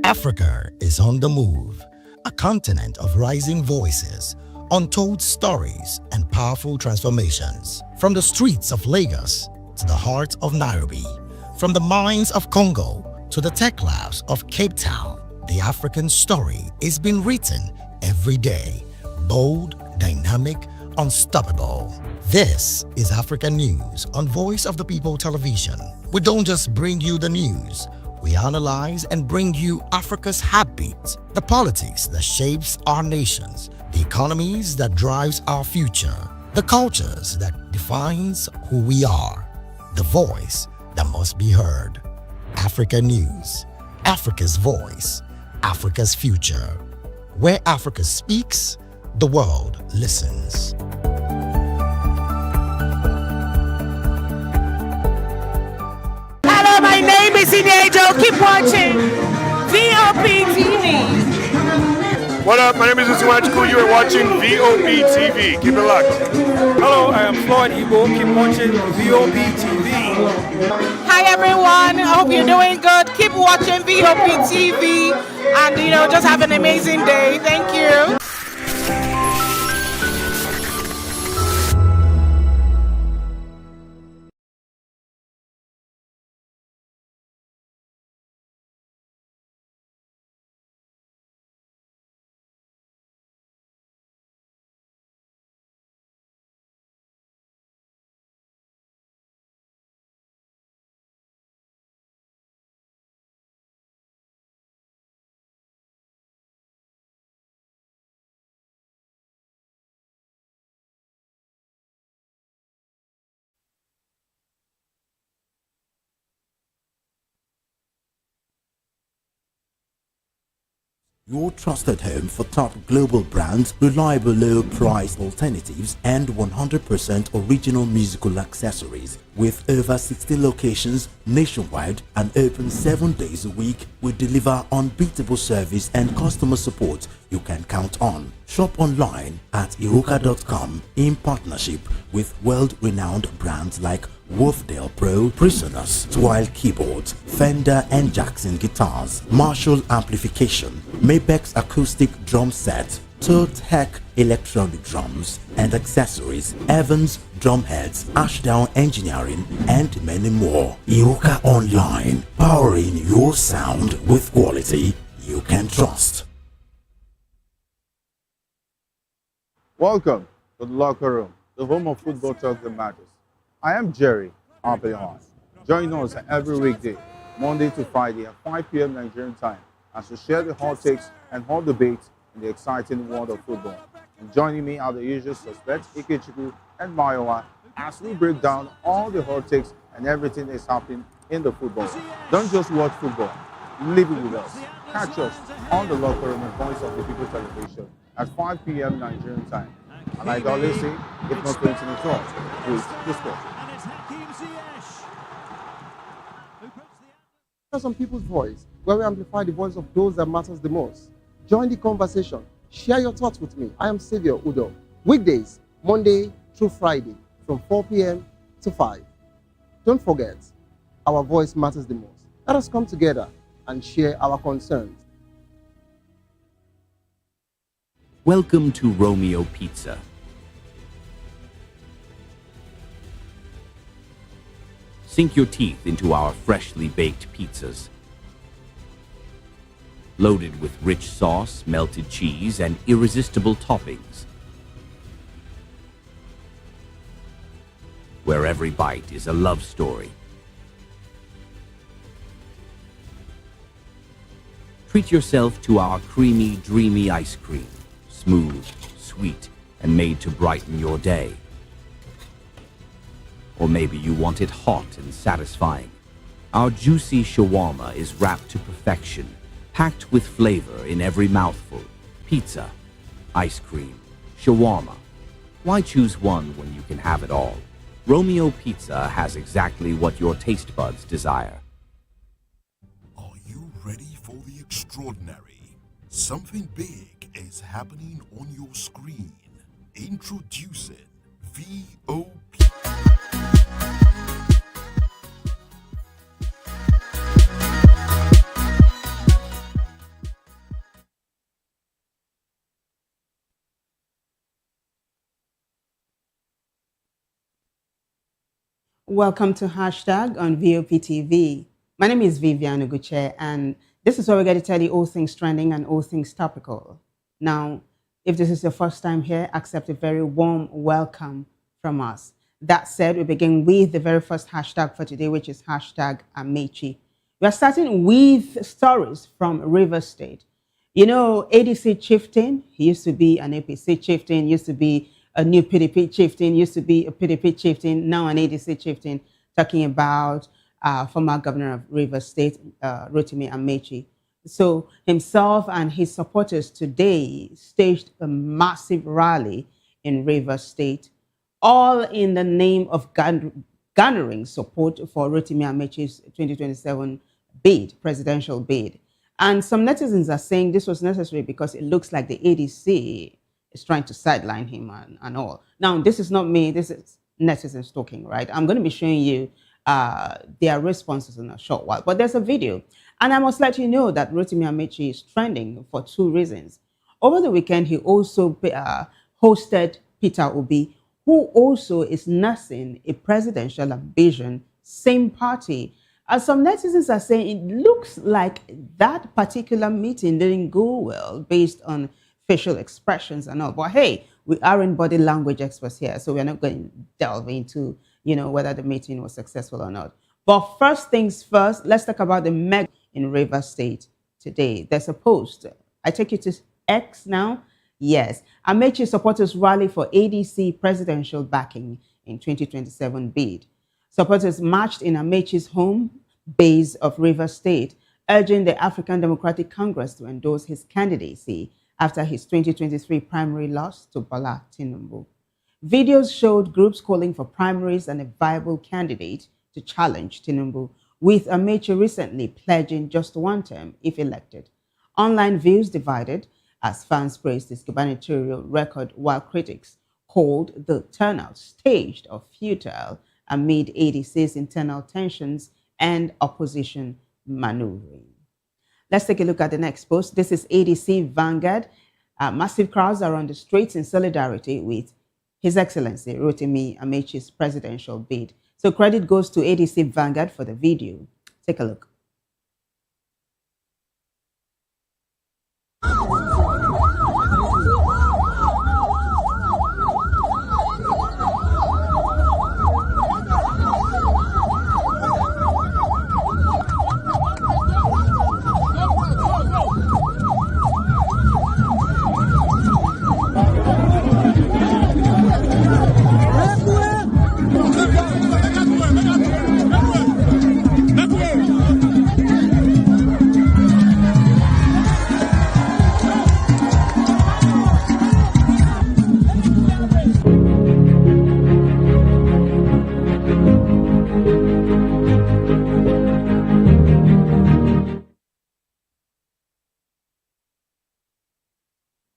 Africa is on the move, a continent of rising voices, untold stories, and powerful transformations. From the streets of Lagos to the heart of Nairobi, from the mines of Congo to the tech labs of Cape Town, the African story is being written every day. Bold, dynamic, unstoppable. This is African News on Voice of the People Television. We don't just bring you the news. We analyze and bring you Africa's heartbeat, the politics that shapes our nations, the economies that drives our future, the cultures that defines who we are, the voice that must be heard. Africa News, Africa's voice, Africa's future. Where Africa speaks, the world listens. Hello, my name is Inejo. Keep watching VOP TV. What up? My name is Usiwachiku. You are watching VOP TV. Keep it locked. Hello, I am Floyd Igbo. Keep watching VOP TV. Hi, everyone. I hope you're doing good. Keep watching VOP TV and, just have an amazing day. Thank you. Your trusted home for top global brands, reliable low-priced alternatives, and 100% original musical accessories. With over 60 locations nationwide and open 7 days a week, we deliver unbeatable service and customer support you can count on. Shop online at iruka.com in partnership with world-renowned brands like Wolfdale Pro, Prisoners, Twile Keyboards, Fender and Jackson Guitars, Marshall Amplification, Mapex Acoustic Drum Set, Tech Electronic Drums and Accessories, Evans Drumheads, Ashdown Engineering, and many more. Iruka Online, powering your sound with quality you can trust. Welcome to the Locker Room, the home of football talk that matters. I am Jerry Ampelon. Join us every weekday, Monday to Friday at 5 p.m. Nigerian time, as we share the hot takes and hot debates in the exciting world of football. And joining me are the usual suspects, Ikechukwu and Mayowa, as we break down all the hot takes and everything that's happening in the football. Don't just watch football, live it with us. Catch us on the Locker Room and Voice of the People Television at 5 p.m. Nigerian time. And like I always say, if not 2012, with the sport. Some people's voice, where we amplify the voice of those that matters the most. Join the conversation. Share your thoughts with me. I am Savior Udo. Weekdays, Monday through Friday, from 4 p.m. to 5. Don't forget, our voice matters the most. Let us come together and share our concerns. Welcome to Romeo Pizza. Sink your teeth into our freshly baked pizzas. Loaded with rich sauce, melted cheese, and irresistible toppings. Where every bite is a love story. Treat yourself to our creamy, dreamy ice cream. Smooth, sweet, and made to brighten your day. Or maybe you want it hot and satisfying. Our juicy shawarma is wrapped to perfection, packed with flavor in every mouthful. Pizza, ice cream, shawarma. Why choose one when you can have it all? Romeo Pizza has exactly what your taste buds desire. Are you ready for the extraordinary? Something big is happening on your screen. Introducing VOP. Welcome to Hashtag on VOP TV. My name is Vivian Uguche, and this is where we're going to tell you all things trending and all things topical. Now, if this is your first time here, accept a very warm welcome from us. That said, we begin with the very first hashtag for today, which is hashtag Amaechi. We are starting with stories from Rivers State. You know, ADC chieftain, he used to be an APC chieftain, used to be a new PDP chieftain, used to be a PDP chieftain, now an ADC chieftain, talking about former governor of Rivers State, Rotimi Amaechi. So himself and his supporters today staged a massive rally in Rivers State, all in the name of garnering support for Rotimi Amaechi's 2027 bid, presidential bid. And some netizens are saying this was necessary because it looks like the ADC is trying to sideline him and all. Now, this is not me, this is netizens talking, right? I'm going to be showing you their responses in a short while, but there's a video. And I must let you know that Rotimi Amaechi is trending for two reasons. Over the weekend, he also hosted Peter Obi, who also is nursing a presidential ambition, same party. As some netizens are saying, it looks like that particular meeting didn't go well based on facial expressions and all. But hey, we aren't body language experts here, so we're not going to delve into, whether the meeting was successful or not. But first things first, let's talk about the mega in Rivers State today. There's a post. I take you to X now. Yes, Amaechi supporters rally for ADC presidential backing in 2027 bid. Supporters marched in Amaechi's home base of Rivers State, urging the African Democratic Congress to endorse his candidacy after his 2023 primary loss to Bola Tinubu. Videos showed groups calling for primaries and a viable candidate to challenge Tinubu, with Amaechi recently pledging just one term if elected. Online views divided as fans praised his gubernatorial record, while critics called the turnout staged or futile amid ADC's internal tensions and opposition maneuvering. Let's take a look at the next post. This is ADC Vanguard. Massive crowds are on the streets in solidarity with His Excellency Rotimi Amaechi's presidential bid. So credit goes to ADC Vanguard for the video. Take a look.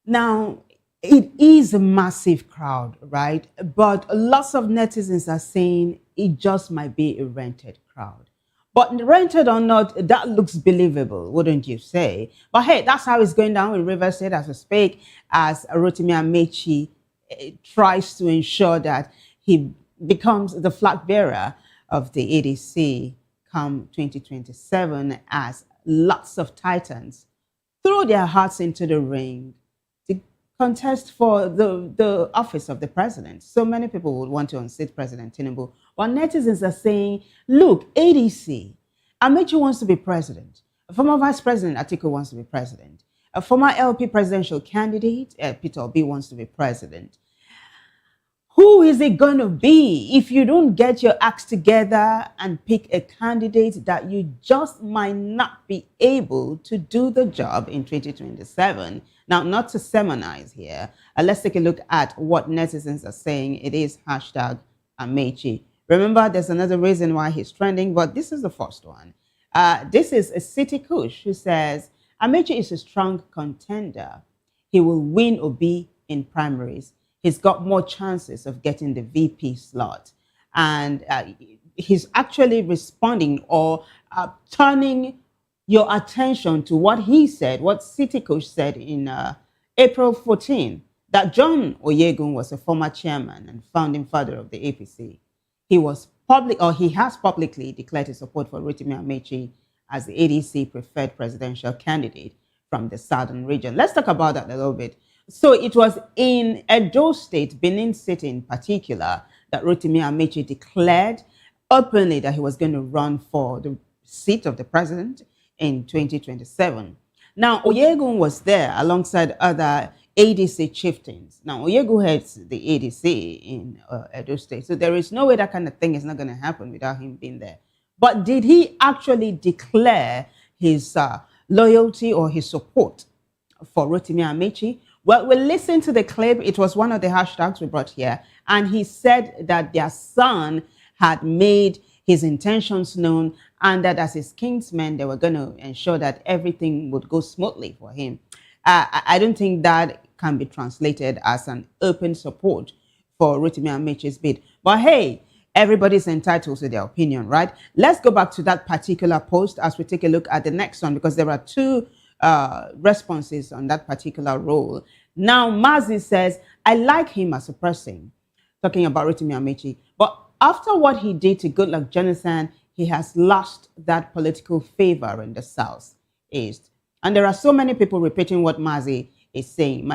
Now, it is a massive crowd, right? But lots of netizens are saying it just might be a rented crowd. But rented or not, that looks believable, wouldn't you say? But hey, that's how it's going down in Rivers State as we speak, as Rotimi Amaechi tries to ensure that he becomes the flag bearer of the ADC come 2027, as lots of titans throw their hearts into the ring contest for the office of the president. So many people would want to unseat President Tinubu. While netizens are saying, look, ADC, Amaechi wants to be president. A former Vice President Atiku wants to be president. A former LP presidential candidate, Peter Obi, wants to be president. Who is it going to be if you don't get your acts together and pick a candidate that you just might not be able to do the job in 2027? Now, not to sermonize here, let's take a look at what netizens are saying. It is hashtag Amaechi. Remember, there's another reason why he's trending, but this is the first one. This is a City Kush who says, Amaechi is a strong contender. He will win Obi in primaries. He's got more chances of getting the VP slot. And he's actually responding or turning your attention to what he said, what City Coach said in April 14, that John Oyegun was a former chairman and founding father of the APC. He was he has publicly declared his support for Rotimi Amaechi as the ADC preferred presidential candidate from the southern region. Let's talk about that a little bit. So it was in Edo State, Benin City in particular, that Rotimi Amaechi declared openly that he was going to run for the seat of the president in 2027. Now, Oyegun was there alongside other ADC chieftains. Now, Oyegun heads the ADC in Edo State, so there is no way that kind of thing is not going to happen without him being there. But did he actually declare his loyalty or his support for Rotimi Amaechi? Well, we'll listen to the clip. It was one of the hashtags we brought here. And he said that their son had made his intentions known and that as his kinsmen, they were going to ensure that everything would go smoothly for him. I don't think that can be translated as an open support for Rotimi Amaechi's bid. But hey, everybody's entitled to their opinion, right? Let's go back to that particular post as we take a look at the next one, because there are two responses on that particular role. Now, Mazi says, I like him as a person, talking about Rotimi Amaechi, but after what he did to Goodluck Jonathan, he has lost that political favor in the Southeast. And there are so many people repeating what Mazi is saying.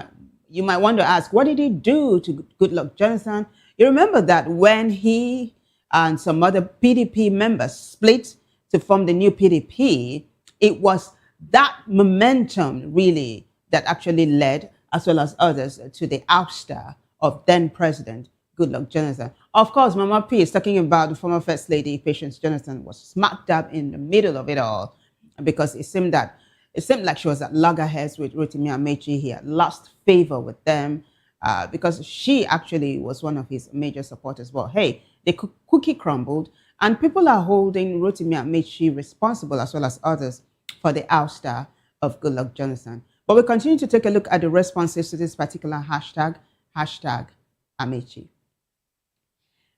You might want to ask, what did he do to Goodluck Jonathan? You remember that when he and some other PDP members split to form the new PDP, it was that momentum really that actually led, as well as others, to the ouster of then President Goodluck Jonathan. Of course, Mama P is talking about the former First Lady, Patience Jonathan, was smack dab in the middle of it all, because it seemed like she was at loggerheads with Rotimi Amaechi. He had lost favor with them because she actually was one of his major supporters. But hey, the cookie crumbled, and people are holding Rotimi Amaechi responsible, as well as others, for the ouster of Goodluck Jonathan. But we continue to take a look at the responses to this particular hashtag Amaechi.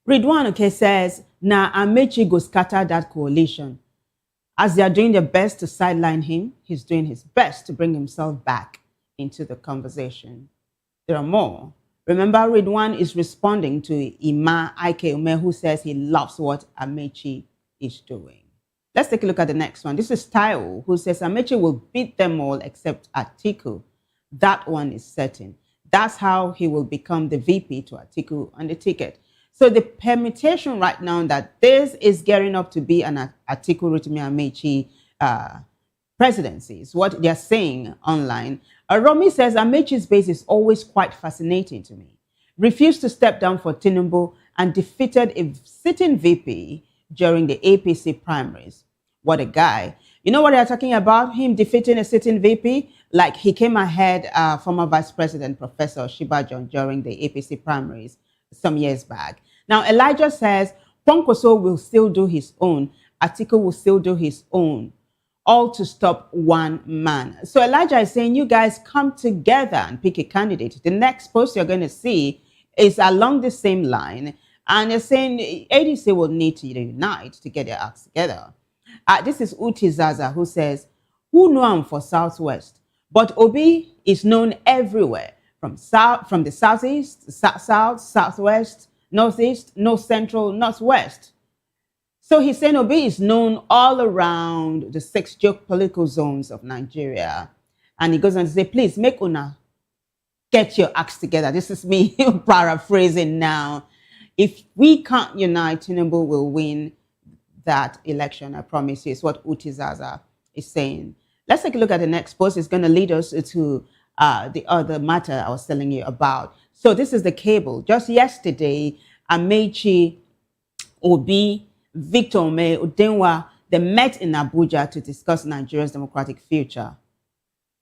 Ridwan Oke says, "Na Amaechi go scatter that coalition. As they are doing their best to sideline him, he's doing his best to bring himself back into the conversation." There are more. Remember, Ridwan is responding to Ima Ike Ume, who says he loves what Amaechi is doing. Let's take a look at the next one. This is Taiwo, who says Amaechi will beat them all except Atiku. That one is certain. That's how he will become the VP to Atiku on the ticket. So the permutation right now that this is gearing up to be an Atiku Rotimi Amaechi presidency is what they're saying online. Romy says Amaechi's base is always quite fascinating to me. Refused to step down for Tinubu and defeated a sitting VP during the APC primaries. What a guy. You know what they're talking about? Him defeating a sitting VP? Like he came ahead former Vice President Professor Shibajon during the APC primaries some years back. Now, Elijah says Ponkoso will still do his own. Atiku will still do his own. All to stop one man. So Elijah is saying, you guys come together and pick a candidate. The next post you're going to see is along the same line. And they're saying ADC will need to unite to get their acts together. This is Uti Zaza, who says, who know him for Southwest? But Obi is known everywhere, from the Southeast, South, Southwest, Northeast, North Central, Northwest. So he's saying Obi is known all around the 6 geopolitical zones of Nigeria. And he goes on to say, please make una get your acts together. This is me paraphrasing now. If we can't unite, Tinubu will win that election, I promise you. It's what Uti Zaza is saying. Let's take a look at the next post. It's going to lead us to the other matter I was telling you about. So this is the cable. Just yesterday, Amaechi, Obi, Victor Ome, Udenwa, they met in Abuja to discuss Nigeria's democratic future.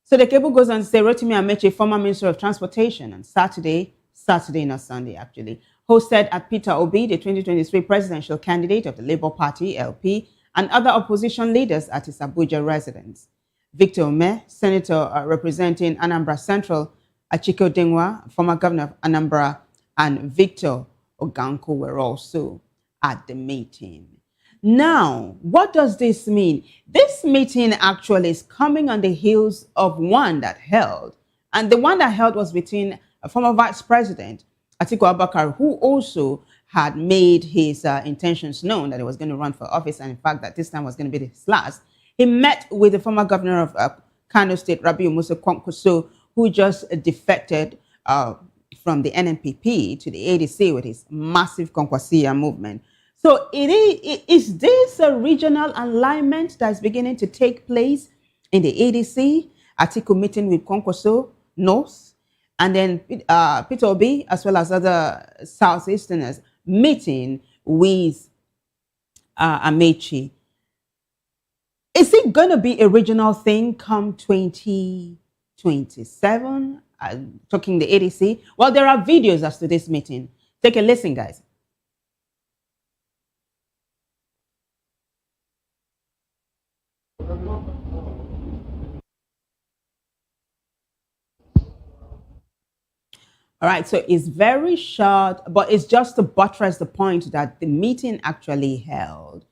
So the cable goes on to say, Rotimi Amaechi, former Minister of Transportation, on Saturday, not Sunday actually, hosted at Peter Obi, the 2023 presidential candidate of the Labour Party, LP, and other opposition leaders at his Abuja residence. Victor Ome, senator representing Anambra Central, Achiko Dengwa, former governor of Anambra, and Victor Oganko were also at the meeting. Now, what does this mean? This meeting actually is coming on the heels of one that held. And the one that held was between a former vice president, Atiku Abubakar, who also had made his intentions known that he was going to run for office, and in fact that this time was going to be his last, he met with the former governor of Kano State, Rabiu Musa Kwankwaso, who just defected from the NNPP to the ADC with his massive Kwankwasia movement. So is this a regional alignment that is beginning to take place in the ADC? Atiku meeting with Kwankwaso North, and then Peter Obi, as well as other Southeasterners, meeting with Amaechi. Is it going to be a regional thing come 2027? Talking the ADC? Well, there are videos as to this meeting. Take a listen, guys. All right, so it's very short, but it's just to buttress the point that the meeting actually held.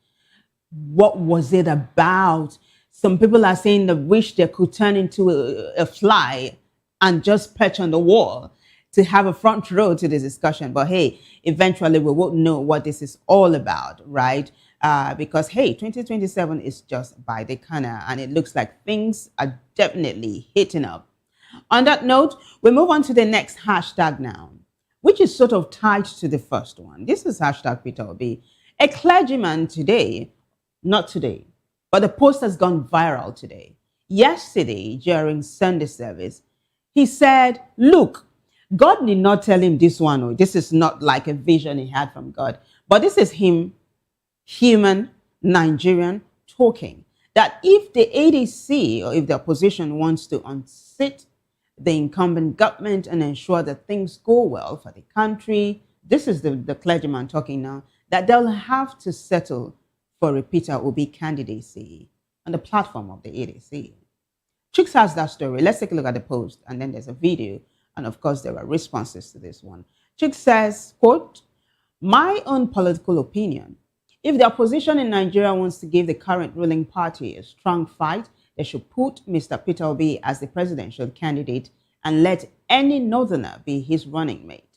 What was it about? Some people are saying they wish they could turn into a fly and just perch on the wall to have a front row to this discussion. But hey, eventually we won't know what this is all about, right? Because hey, 2027 is just by the corner, and it looks like things are definitely heating up. On that note, we move on to the next hashtag now, which is sort of tied to the first one. This is hashtag Peter Obi. A clergyman today, not today, but the post has gone viral today. Yesterday, during Sunday service, he said, look, God did not tell him this one, or this is not like a vision he had from God, but this is him, human Nigerian, talking that if the ADC or if the opposition wants to unseat the incumbent government and ensure that things go well for the country, this is the clergyman talking now, that they'll have to settle for a Peter Obi candidacy on the platform of the ADC. Chicks has that story. Let's take a look at the post, and then there's a video, and of course there are responses to this one. Chicks says, quote, my own political opinion, if the opposition in Nigeria wants to give the current ruling party a strong fight, they should put Mr. Peter Obi as the presidential candidate and let any northerner be his running mate.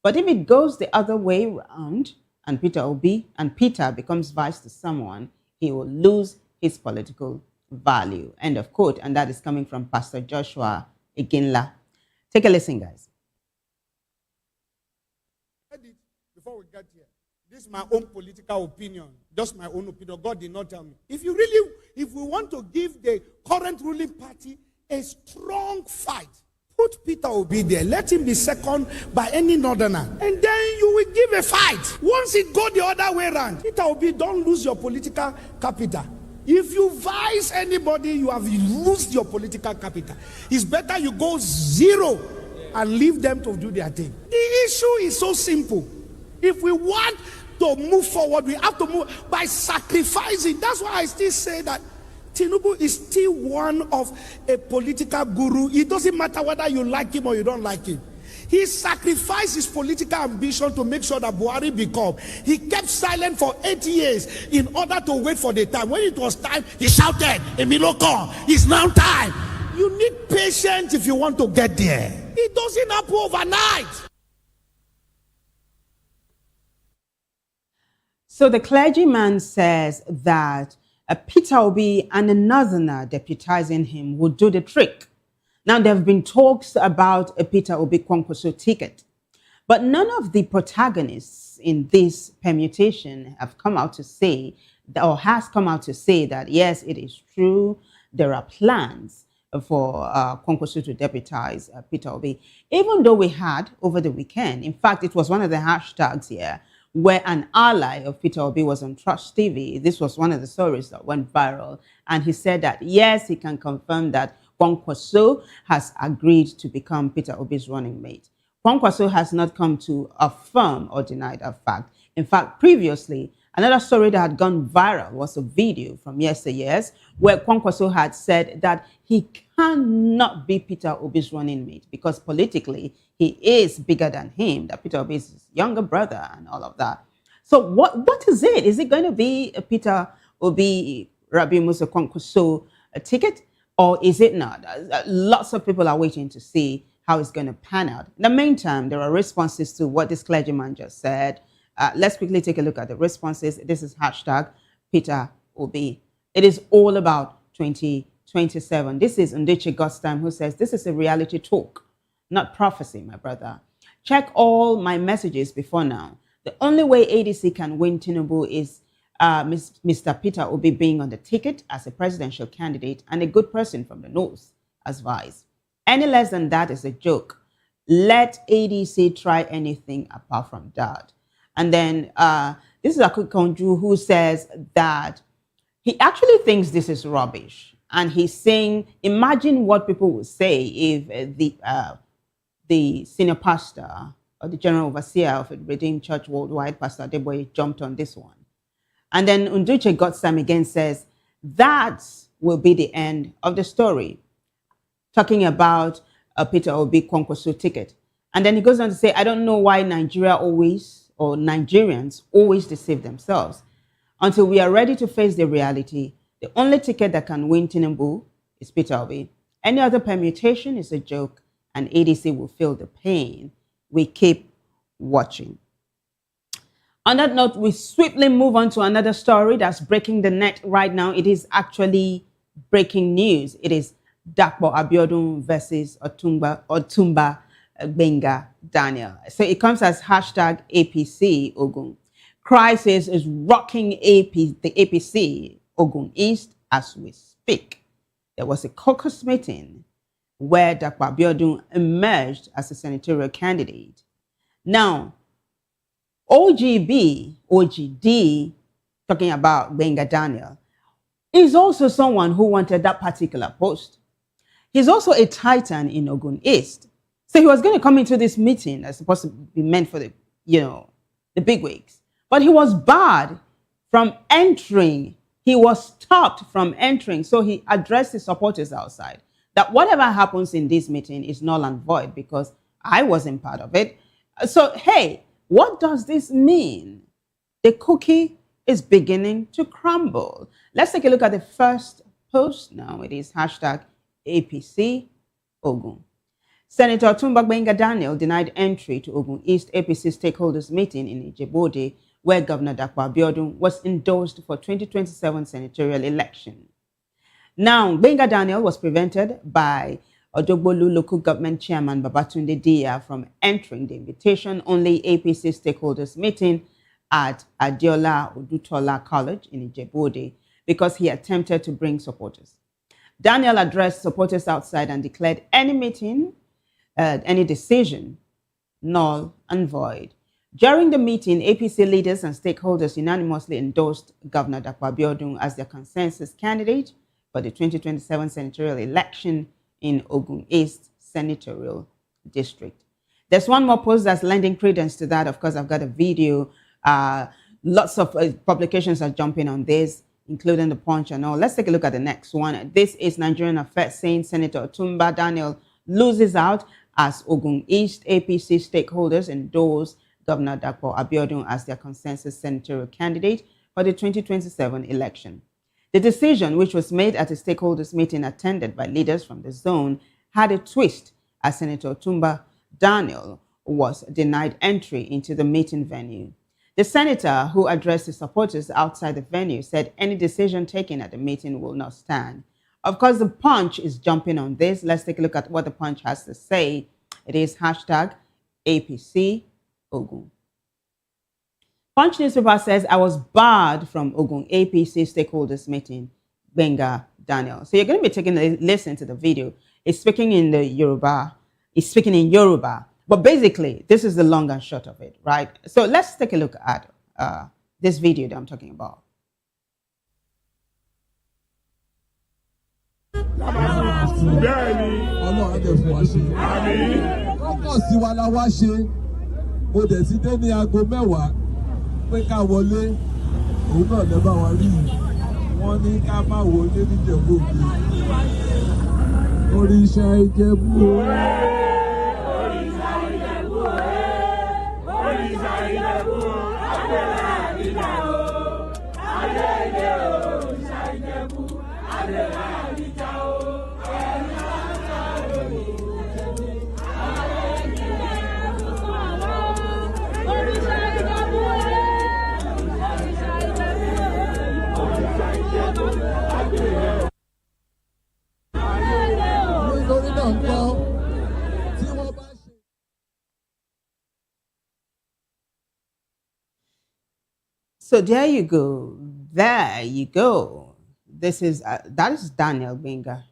But if it goes the other way around and Peter becomes vice to someone, he will lose his political value. End of quote. And that is coming from Pastor Joshua Iginla. Take a listen, guys. Before we get here, this is my own political opinion, just my own opinion. God did not tell me. If we want to give the current ruling party a strong fight, put Peter Obi there. Let him be second by any northerner. And then you will give a fight. Once it go the other way around, Peter Obi, don't lose your political capital. If you vice anybody, you have lost your political capital. It's better you go zero and leave them to do their thing. The issue is so simple. If we want to move forward, we have to move by sacrificing. That's why I still say that Tinubu is still one of a political guru. It doesn't matter whether you like him or you don't like him. He sacrificed his political ambition to make sure that Buhari become. He kept silent for 8 years in order to wait for the time. When it was time, he shouted, Emiloko, it's now time. You need patience if you want to get there. It doesn't happen overnight. So the clergyman says that Peter Obi and a northerner deputizing him would do the trick. Now, there have been talks about a Peter Obi Kwankwaso ticket, but none of the protagonists in this permutation have come out to say, or has come out to say that, yes, it is true, there are plans for Kwankwaso to deputize Peter Obi. Even though we had over the weekend, in fact, it was one of the hashtags here, where an ally of Peter Obi was on Trust TV. This was one of the stories that went viral. And he said that, yes, he can confirm that Kwankwaso has agreed to become Peter Obi's running mate. Kwankwaso has not come to affirm or deny that fact. In fact, previously, another story that had gone viral was a video from yesteryears where Kwankwaso had said that he cannot be Peter Obi's running mate because politically he is bigger than him, that Peter Obi is his younger brother and all of that. So what is it? Is it going to be a Peter Obi, Rabi Musa Kwankwaso ticket, or is it not? Lots of people are waiting to see how it's going to pan out. In the meantime, there are responses to what this clergyman just said. Let's quickly take a look at the responses. This is hashtag Peter Obi. It is all about 2027. This is Ndeche Godstime who says, this is a reality talk, not prophecy, my brother. Check all my messages before now. The only way ADC can win Tinubu is Mr. Peter Obi being on the ticket as a presidential candidate and a good person from the north as vice. Any less than that is a joke. Let ADC try anything apart from that. And then this is Akukonju who says that he actually thinks this is rubbish. And he's saying, imagine what people would say if the senior pastor or the general overseer of the Redeemed Church Worldwide, Pastor Adeboye, jumped on this one. And then Nduche Godstime again says, that will be the end of the story. Talking about Peter Obi Kwankwaso ticket. And then he goes on to say, I don't know why Nigerians always deceive themselves. Until we are ready to face the reality, the only ticket that can win Tinubu is Peter Obi. Any other permutation is a joke, and ADC will feel the pain. We keep watching. On that note, we swiftly move on to another story that's breaking the net right now. It is actually breaking news. It is Dakpo Abiodun versus Otumba Gbenga Daniel. So it comes as hashtag APC Ogun. Crisis is rocking the APC Ogun East as we speak. There was a caucus meeting where Dakpo Abiodun emerged as a senatorial candidate. Now, OGD, talking about Gbenga Daniel, is also someone who wanted that particular post. He's also a titan in Ogun East. So he was going to come into this meeting that's supposed to be meant for the bigwigs. But he was barred from entering. He was stopped from entering. So he addressed his supporters outside that whatever happens in this meeting is null and void because I wasn't part of it. So, hey, what does this mean? The cookie is beginning to crumble. Let's take a look at the first post now. It is hashtag APC Ogun. Senator Otumba Gbenga Daniel denied entry to Ogun East APC stakeholders meeting in Ijebode, where Governor Dakpo Abiodun was endorsed for 2027 senatorial election. Now, Gbenga Daniel was prevented by Odogbolu local government chairman Babatunde Dia from entering the invitation-only APC stakeholders meeting at Adiola Odutola College in Ijebode because he attempted to bring supporters. Daniel addressed supporters outside and declared any meeting, any decision, null and void. During the meeting, APC leaders and stakeholders unanimously endorsed Governor Dakpo Abiodun as their consensus candidate for the 2027 senatorial election in Ogun East Senatorial District. There's one more post that's lending credence to that. Of course, I've got a video. Lots of publications are jumping on this, including The Punch and all. Let's take a look at the next one. This is Nigerian Affairs saying Senator Otumba Daniel loses out as Ogun East APC stakeholders endorse Governor Dakpo Abiodun as their consensus senatorial candidate for the 2027 election. The decision, which was made at a stakeholders meeting attended by leaders from the zone, had a twist as Senator Otumba Daniel was denied entry into the meeting venue. The senator, who addressed his supporters outside the venue, said any decision taken at the meeting will not stand. Of course, The Punch is jumping on this. Let's take a look at what The Punch has to say. It is hashtag APC Ogun. Punch newspaper says, I was barred from Ogun APC stakeholders meeting, Gbenga Daniel. So you're going to be taking a listen to the video. It's speaking in the Yoruba. It's speaking in Yoruba. But basically, this is the long and short of it, right? So let's take a look at this video that I'm talking about. pé ká wọlé òun náà lè bá wa rí wọ́n ní ká má wọlé níjẹ̀bú òde òrìṣà Ìjẹ̀bú òrìṣà Ìjẹ̀bú òrìṣà Ìjẹ̀bú àdèrè àdìjà o àdèrè òrìṣà Ìjẹ̀bú àdèrè àdìjà o. Òrìṣà Ìjẹ̀bú náà ń kọ́ tí wọ́n bá ṣe. So there you go. There you go. This is that is Daniel Benga,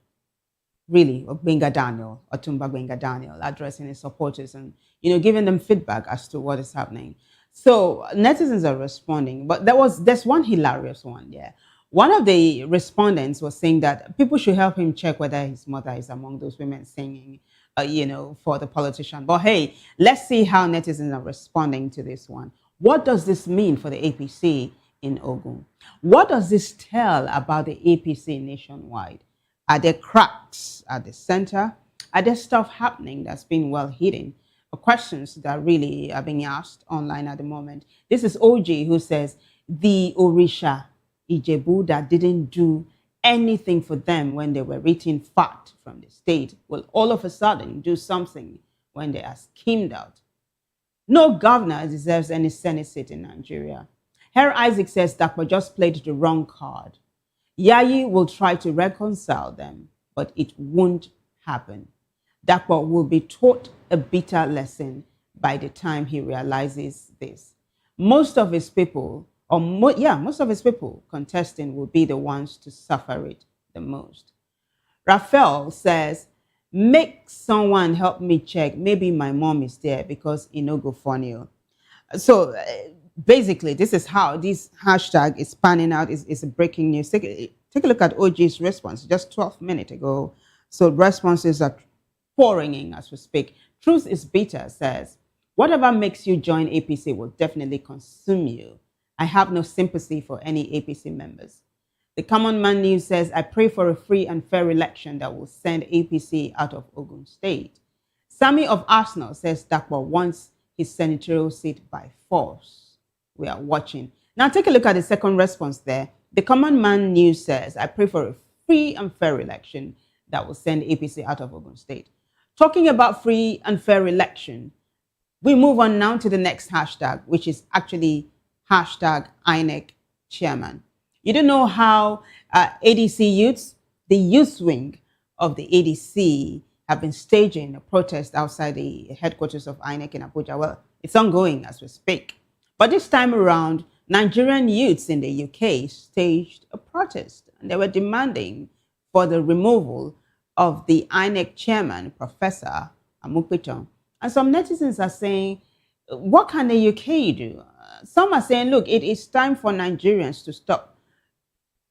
really, or Benga Daniel, Otumba Benga Daniel, addressing his supporters and giving them feedback as to what is happening. So netizens are responding, but there's one hilarious one. Yeah, one of the respondents was saying that people should help him check whether his mother is among those women singing, for the politician. But hey, let's see how netizens are responding to this one. What does this mean for the APC in Ogun? What does this tell about the APC nationwide? Are there cracks at the center? Are there stuff happening that's been well hidden? Questions that really are being asked online at the moment. This is OG who says the Orisha Ijebu that didn't do anything for them when they were eating fat from the state will all of a sudden do something when they are schemed out. No governor deserves any Senate seat in Nigeria. Herr Isaac says Dakwa just played the wrong card. Yayi will try to reconcile them, but it won't happen. Dakwa will be taught a bitter lesson by the time he realizes this. Most of his people, most of his people contesting will be the ones to suffer it the most. Raphael says, make someone help me check. Maybe my mom is there because it no go funny. So basically, this is how this hashtag is panning out. It's a breaking news. Take a look at OG's response just 12 minutes ago. So responses are pouring in as we speak. Truth is Bitter says, whatever makes you join APC will definitely consume you. I have no sympathy for any APC members. The Common Man News says, I pray for a free and fair election that will send APC out of Ogun State. Sammy of Arsenal says Dakwa wants his senatorial seat by force. We are watching. Now take a look at the second response there. The Common Man News says, I pray for a free and fair election that will send APC out of Ogun State. Talking about free and fair election, we move on now to the next hashtag, which is actually hashtag INEC chairman. You don't know how ADC youths, the youth wing of the ADC, have been staging a protest outside the headquarters of INEC in Abuja. Well, it's ongoing as we speak. But this time around, Nigerian youths in the UK staged a protest, and they were demanding for the removal of the INEC chairman, Professor Amukpiton. And some netizens are saying, what can the UK do? Some are saying, look, it is time for Nigerians to stop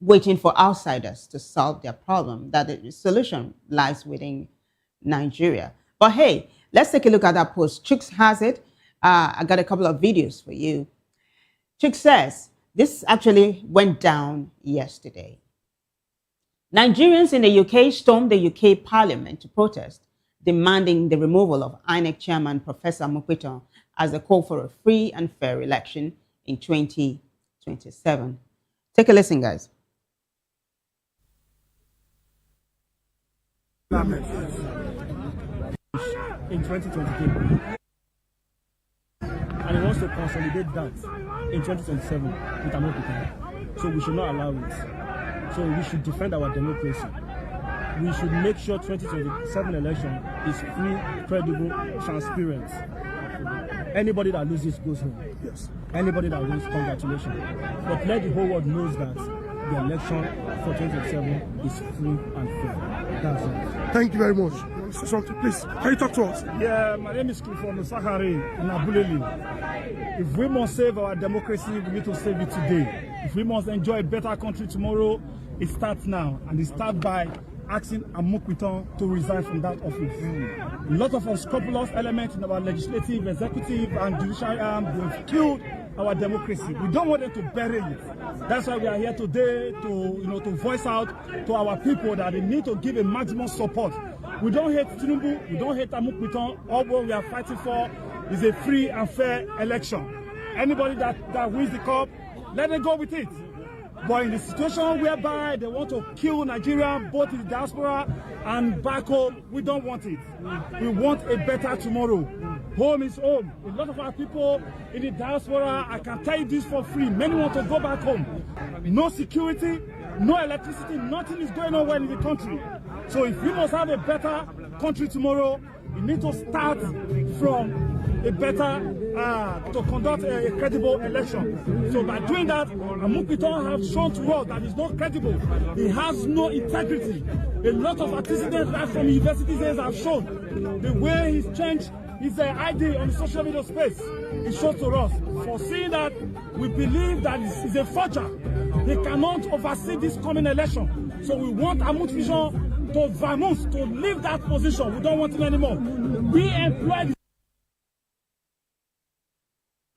waiting for outsiders to solve their problem, that the solution lies within Nigeria. But hey, let's take a look at that post. Chooks has it. I got a couple of videos for you. Chooks says, this actually went down yesterday. Nigerians in the UK stormed the UK Parliament to protest, demanding the removal of INEC chairman Professor Mukpiton as a call for a free and fair election in 2027. Take a listen, guys. In 2023, and he wants to consolidate that in 2027 with an open. So we should not allow it. So we should defend our democracy. We should make sure 2027 election is free, credible, transparent. Anybody that loses goes home. Yes. Anybody that wins, congratulations. But let the whole world knows that the election for 2027 is free and fair. That's it. Thank you very much. Something, please. Can you talk to us? Yeah, my name is Clifford Sahari in Abuleli. If we must save our democracy, we need to save it today. If we must enjoy a better country tomorrow, it starts now. And it starts by asking Amukpiton to resign from that office. A lot of unscrupulous elements in our legislative, executive, and judicial arm have killed our democracy. We don't want them to bury it. That's why we are here today to voice out to our people that they need to give a maximum support. We don't hate Tinubu, we don't hate Amukpiton. All what we are fighting for is a free and fair election. Anybody that wins the cup, let them go with it. But in the situation whereby they want to kill Nigeria, both in the diaspora and back home, we don't want it. We want a better tomorrow. Home is home. A lot of our people in the diaspora, I can tell you this for free, many want to go back home. No security, no electricity, nothing is going on well in the country. So if we must have a better country tomorrow, you need to start from a better, to conduct a credible election. So by doing that, Amupiton has shown to us that he's not credible. He has no integrity. A lot of antecedents right from university days have shown the way he's changed his ID on the social media space. It shows to us. For seeing that, we believe that he's a forger. He cannot oversee this coming election. So we want Amupiton to vamoose, to leave that position. We don't want him anymore. We employ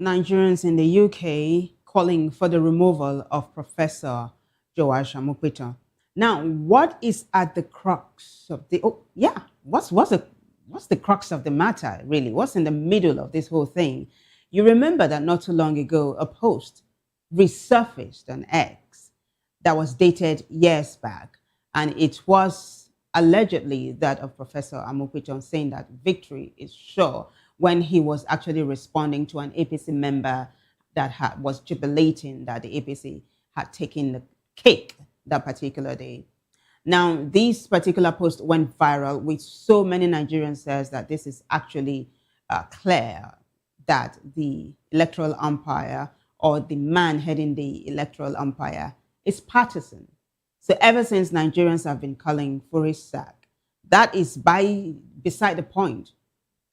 Nigerians in the UK calling for the removal of Professor Joash Amopitan. Now, what is at the crux of the what's the crux of the matter, really? What's in the middle of this whole thing? You remember that not too long ago, a post resurfaced on X that was dated years back, and it was allegedly that of Professor Amopitan saying that victory is sure, when he was actually responding to an APC member that was jubilating that the APC had taken the cake that particular day. Now, this particular post went viral, with so many Nigerians says that this is actually clear that the electoral umpire, or the man heading the electoral umpire, is partisan. So ever since, Nigerians have been calling for his sack. That is beside the point.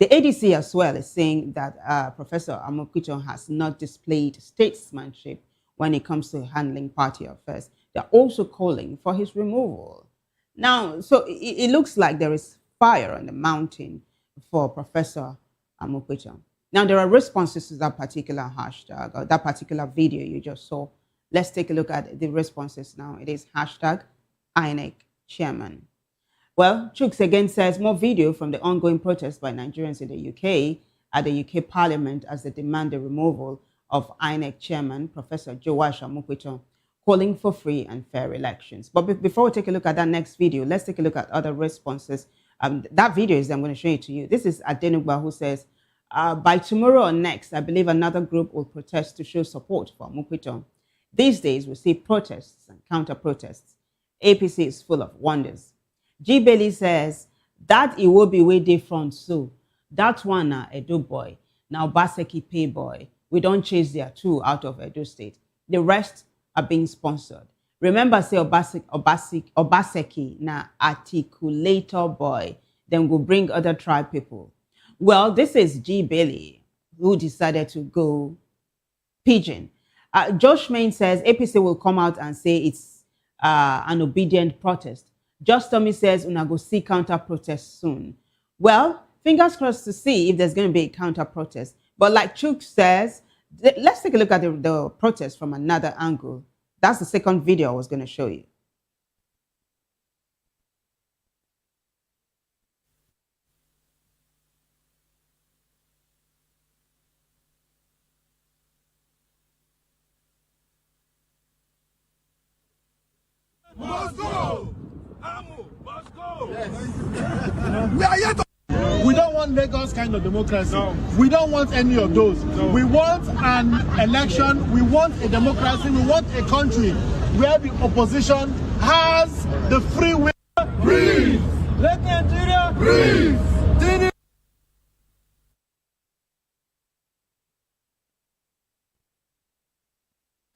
The ADC as well is saying that Professor Amopitan has not displayed statesmanship when it comes to handling party affairs. They're also calling for his removal. Now, so it looks like there is fire on the mountain for Professor Amopitan. Now, there are responses to that particular hashtag, or that particular video you just saw. Let's take a look at the responses now. It is hashtag INEC chairman. Well, Chooks again says more video from the ongoing protest by Nigerians in the UK at the UK Parliament as they demand the removal of INEC chairman, Professor Joash Amopitan, calling for free and fair elections. But before we take a look at that next video, let's take a look at other responses. That video is, I'm going to show it to you. This is Adenugba, who says, by tomorrow or next, I believe another group will protest to show support for Amopitan. These days, we see protests and counter-protests. APC is full of wonders. G. Bailey says, that it will be way different, so that one Edo boy, now Baseki pay boy. We don't chase their two out of Edo State. The rest are being sponsored. Remember, say Obaseki na articulator boy, then we'll bring other tribe people. Well, this is G. Bailey, who decided to go pigeon. Josh Main says APC will come out and say it's an obedient protest. Just Tommy says una go see counter protest soon. Well, fingers crossed to see if there's going to be a counter protest. But like Chook says, let's take a look at the protest from another angle. That's the second video I was going to show you. Moscow! We are yet. We don't want Lagos kind of democracy. No. We don't want any of those. No. We want an election. We want a democracy. We want a country where the opposition has the free will. Breathe. Let Nigeria breathe.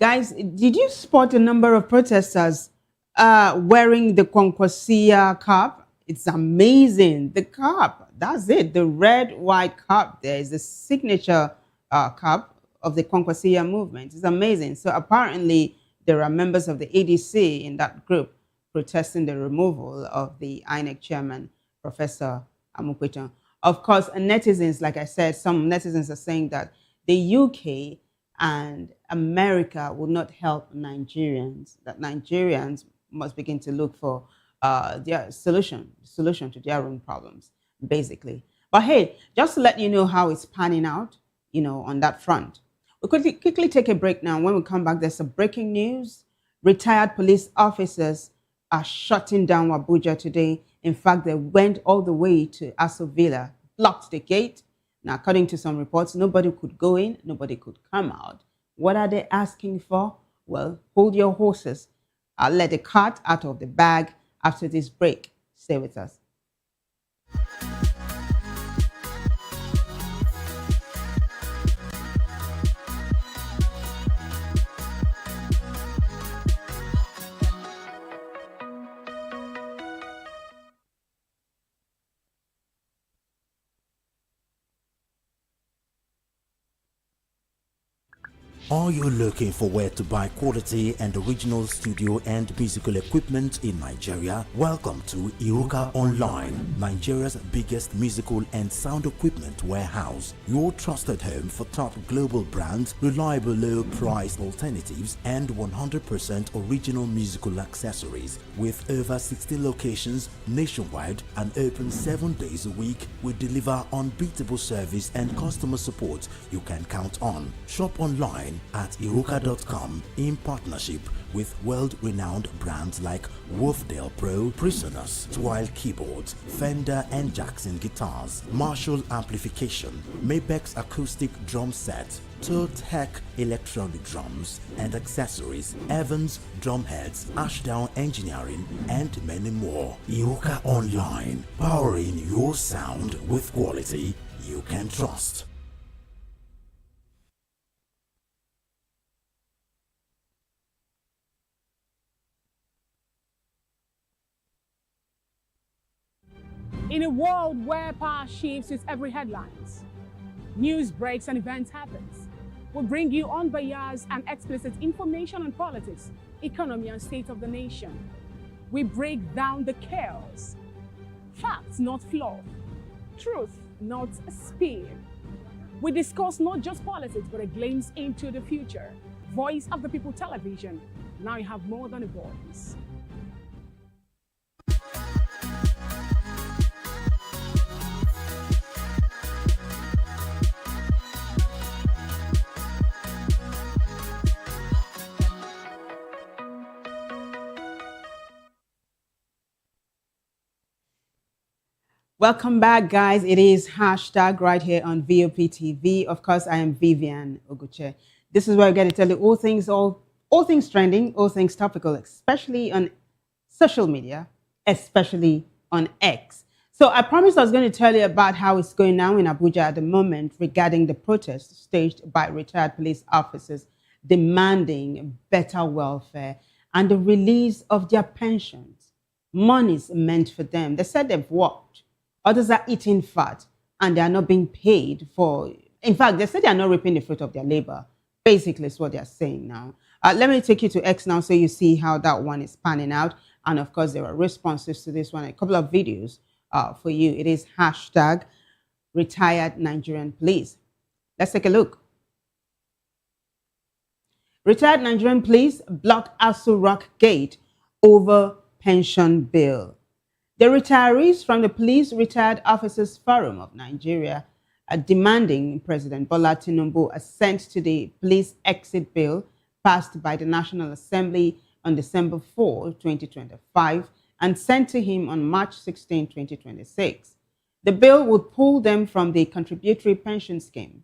Guys, did you spot a number of protesters wearing the Kwankwasia cap? It's amazing. The cap, that's it. The red, white cap there is the signature cap of the Kwankwasia movement. It's amazing. So apparently there are members of the ADC in that group protesting the removal of the INEC chairman, Professor Amopitan. Of course, netizens, like I said, some netizens are saying that the UK and America will not help Nigerians, that Nigerians must begin to look for their solution to their own problems, basically. But hey, just to let you know how it's panning out, you know, on that front. We'll quickly take a break now. When we come back, there's some breaking news. Retired police officers are shutting down Abuja today. In fact, they went all the way to Aso Villa, blocked the gate. Now, according to some reports, nobody could go in, nobody could come out. What are they asking for? Well, hold your horses. I'll let the cat out of the bag after this break. Stay with us. Are you looking for where to buy quality and original studio and musical equipment in Nigeria? Welcome to Iruka Online, Nigeria's biggest musical and sound equipment warehouse. Your trusted home for top global brands, reliable low-priced alternatives, and 100% original musical accessories. With over 60 locations nationwide and open 7 days a week, we deliver unbeatable service and customer support you can count on. Shop online at iruka.com in partnership with world-renowned brands like Wolfdale Pro, Prisoners, Twile Keyboards, Fender and Jackson Guitars, Marshall Amplification, Mapex Acoustic Drum Set, Tech Electronic Drums and Accessories, Evans Drumheads, Ashdown Engineering, and many more. Iruka Online, powering your sound with quality you can trust. In a world where power shifts with every headlines, news breaks and events happens, we bring you unbiased and explicit information on politics, economy and state of the nation. We break down the chaos. Facts, not fluff. Truth, not spin. We discuss not just politics, but a glimpse into the future. Voice of the People Television. Now you have more than a voice. Welcome back, guys. It is hashtag right here on VOP TV. Of course, I am Vivian Oguche. This is where I get to tell you all things trending, all things topical, especially on social media, especially on X. So I promised I was going to tell you about how it's going now in Abuja at the moment regarding the protest staged by retired police officers demanding better welfare and the release of their pensions. Monies meant for them. They said they've worked. Others are eating fat and they are not being paid for. In fact, they said they are not reaping the fruit of their labor. Basically, is what they are saying now. Let me take you to X now so you see how that one is panning out. And of course, there are responses to this one, a couple of videos for you. It is hashtag retired Nigerian police. Let's take a look. Retired Nigerian police block Asu Rock Gate over pension bill. The retirees from the Police Retired Officers Forum of Nigeria are demanding President Bola Tinubu assent to the police exit bill passed by the National Assembly on December 4, 2025 and sent to him on March 16, 2026. The bill would pull them from the contributory pension scheme,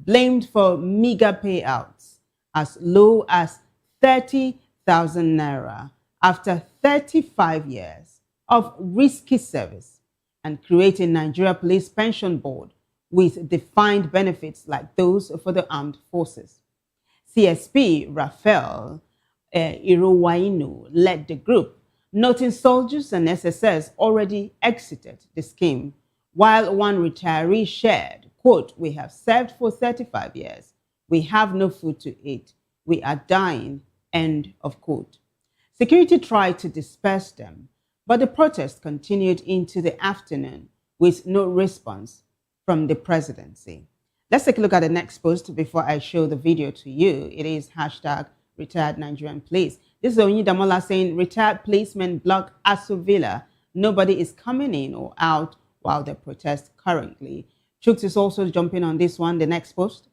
blamed for meager payouts as low as 30,000 naira after 35 years of risky service, and create a Nigeria Police Pension Board with defined benefits like those for the armed forces. CSP Raphael Irowainu led the group, noting soldiers and SSS already exited the scheme, while one retiree shared, quote, "We have served for 35 years. We have no food to eat. We are dying," end of quote. Security tried to disperse them, but the protest continued into the afternoon with no response from the presidency. Let's take a look at the next post before I show the video to you. It is hashtag retired Nigerian police. This is Onyi Damola saying retired policemen block Asu Villa. Nobody is coming in or out while they protest currently. Chuks is also jumping on this one, the next post.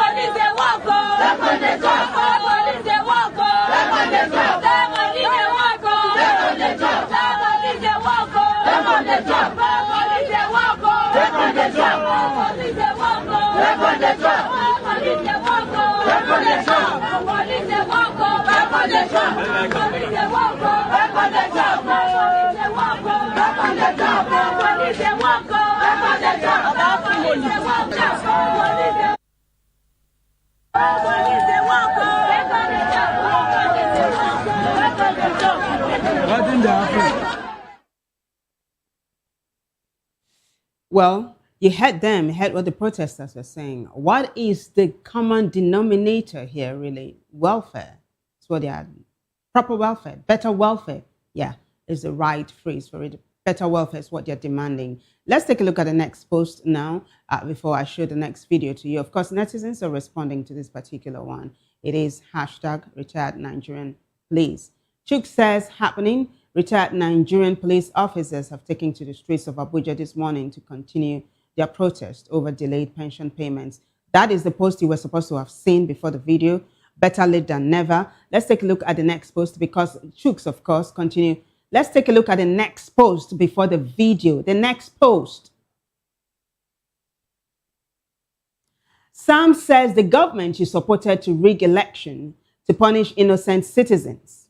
Police, they walk. Well, you heard them, you heard what the protesters were saying. What is the common denominator here, really? Welfare. That's what they are. Proper welfare, better welfare. Yeah, is the right phrase for it. Better welfare is what they're demanding. Let's take a look at the next post now before I show the next video to you. Of course, netizens are responding to this particular one. It is hashtag retired Nigerian police. Chuk says happening. Retired Nigerian police officers have taken to the streets of Abuja this morning to continue their protest over delayed pension payments. That is the post you were supposed to have seen before the video. Better late than never. Let's take a look at the next post because Chuks, of course, continue. Let's take a look at the next post before the video. The next post. Sam says the government is supported to rig election to punish innocent citizens.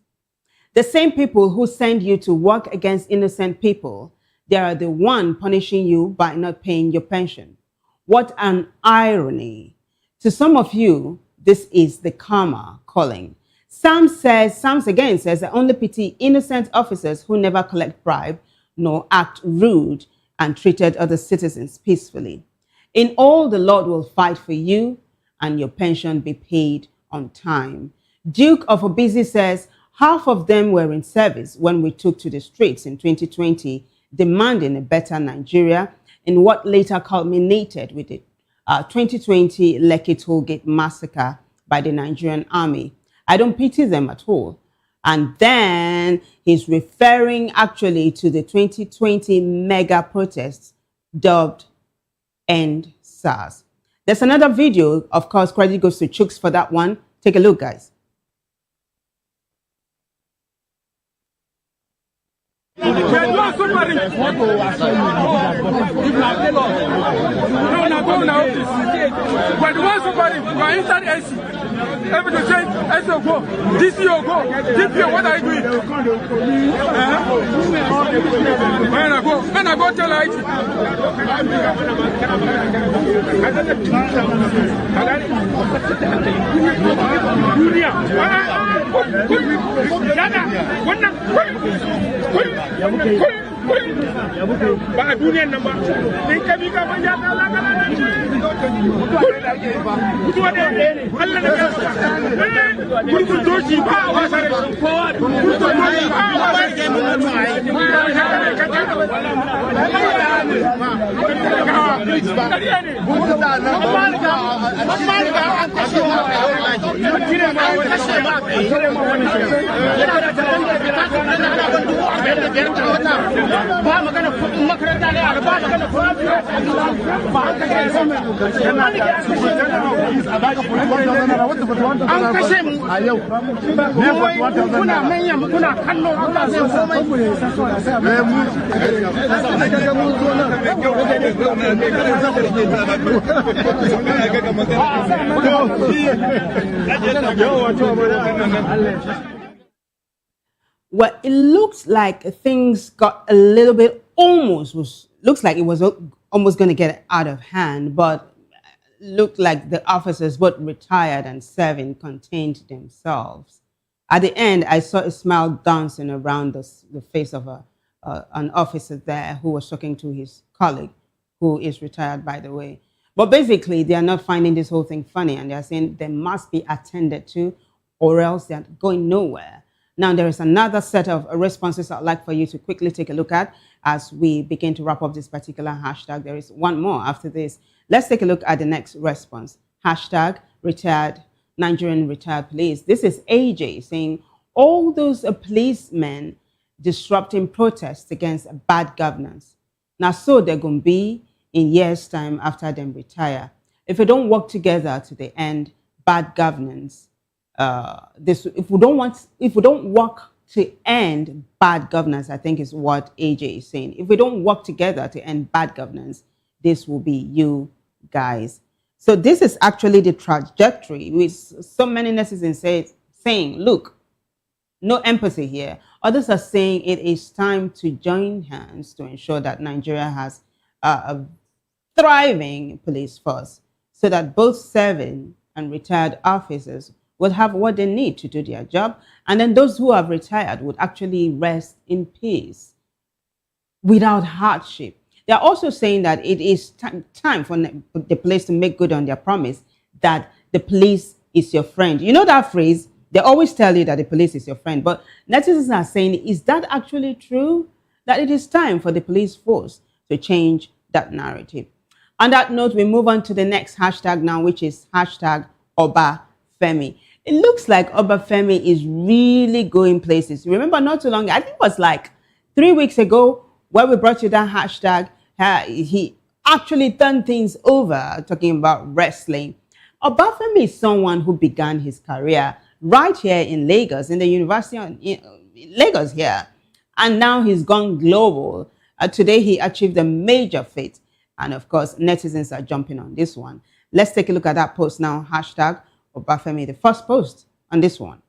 The same people who send you to work against innocent people, they are the one punishing you by not paying your pension. What an irony. To some of you, this is the karma calling. Sams again says, I only pity innocent officers who never collect bribe nor act rude and treated other citizens peacefully. In all, the Lord will fight for you and your pension be paid on time. Duke of Obizi says, half of them were in service when we took to the streets in 2020, demanding a better Nigeria in what later culminated with the 2020 Lekki Tollgate massacre by the Nigerian army. I don't pity them at all. And then he's referring actually to the 2020 mega protests dubbed End SARS. There's another video, of course, credit goes to Chuks for that one. Take a look, guys. No, go now. But once somebody go inside AC, everything change. AC go, DC go, DP. What are you doing? When I go tell IT. Ba duniyan nan ba in ka bi ka manja ta Allah kana nan kutuwa da Allah da kansa kurkun doshi ba a wasa da kowa kurkun doshi ba a wasa da ba magana kudin makaranta ne a ba magana kudin ba haka ke an kashe mu a yau kuna manya kuna kallo kuna zai komai Well, it looks like things got a little bit looks like it was almost going to get out of hand, but looked like the officers, both retired and serving, contained themselves. At the end, I saw a smile dancing around the face of an officer there who was talking to his colleague, who is retired, by the way. But basically, they are not finding this whole thing funny, and they are saying they must be attended to, or else they are going nowhere. Now, there is another set of responses I'd like for you to quickly take a look at as we begin to wrap up this particular hashtag. There is one more after this. Let's take a look at the next response. Hashtag retired Nigerian retired police. This is AJ saying, all those policemen disrupting protests against bad governance. Now, so they're going to be in years' time after them retire. If we don't work together to the end bad governance, if we don't work to end bad governance, I think is what AJ is saying. If we don't work together to end bad governance, this will be you guys. So this is actually the trajectory with so many netizens saying, look, No empathy here. Others are saying it is time to join hands to ensure that Nigeria has a thriving police force so that both serving and retired officers would have what they need to do their job, and then those who have retired would actually rest in peace without hardship. They're also saying that it is time for the police to make good on their promise that the police is your friend. You know that phrase? They always tell you that the police is your friend, but netizens are saying, is that actually true? That it is time for the police force to change that narrative. On that note, we move on to the next hashtag now, which is hashtag Obafemi. It looks like Obafemi is really going places. Remember not too long, I think it was like 3 weeks ago, where we brought you that hashtag, he actually turned things over, talking about wrestling. Obafemi is someone who began his career right here in Lagos, in the University of Lagos here. And now he's gone global. Today he achieved a major feat. And of course, netizens are jumping on this one. Let's take a look at that post now. Hashtag Obafemi, the first post on this one.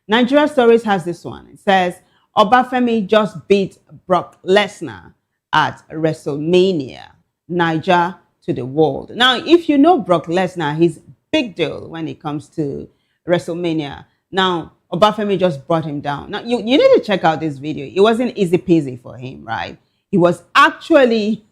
Nigeria Stories has this one. It says, Obafemi just beat Brock Lesnar at WrestleMania. Niger to the world. Now, if you know Brock Lesnar, he's big deal when it comes to WrestleMania. Now, Obafemi just brought him down. Now, you need to check out this video. It wasn't easy peasy for him, right? He was actually,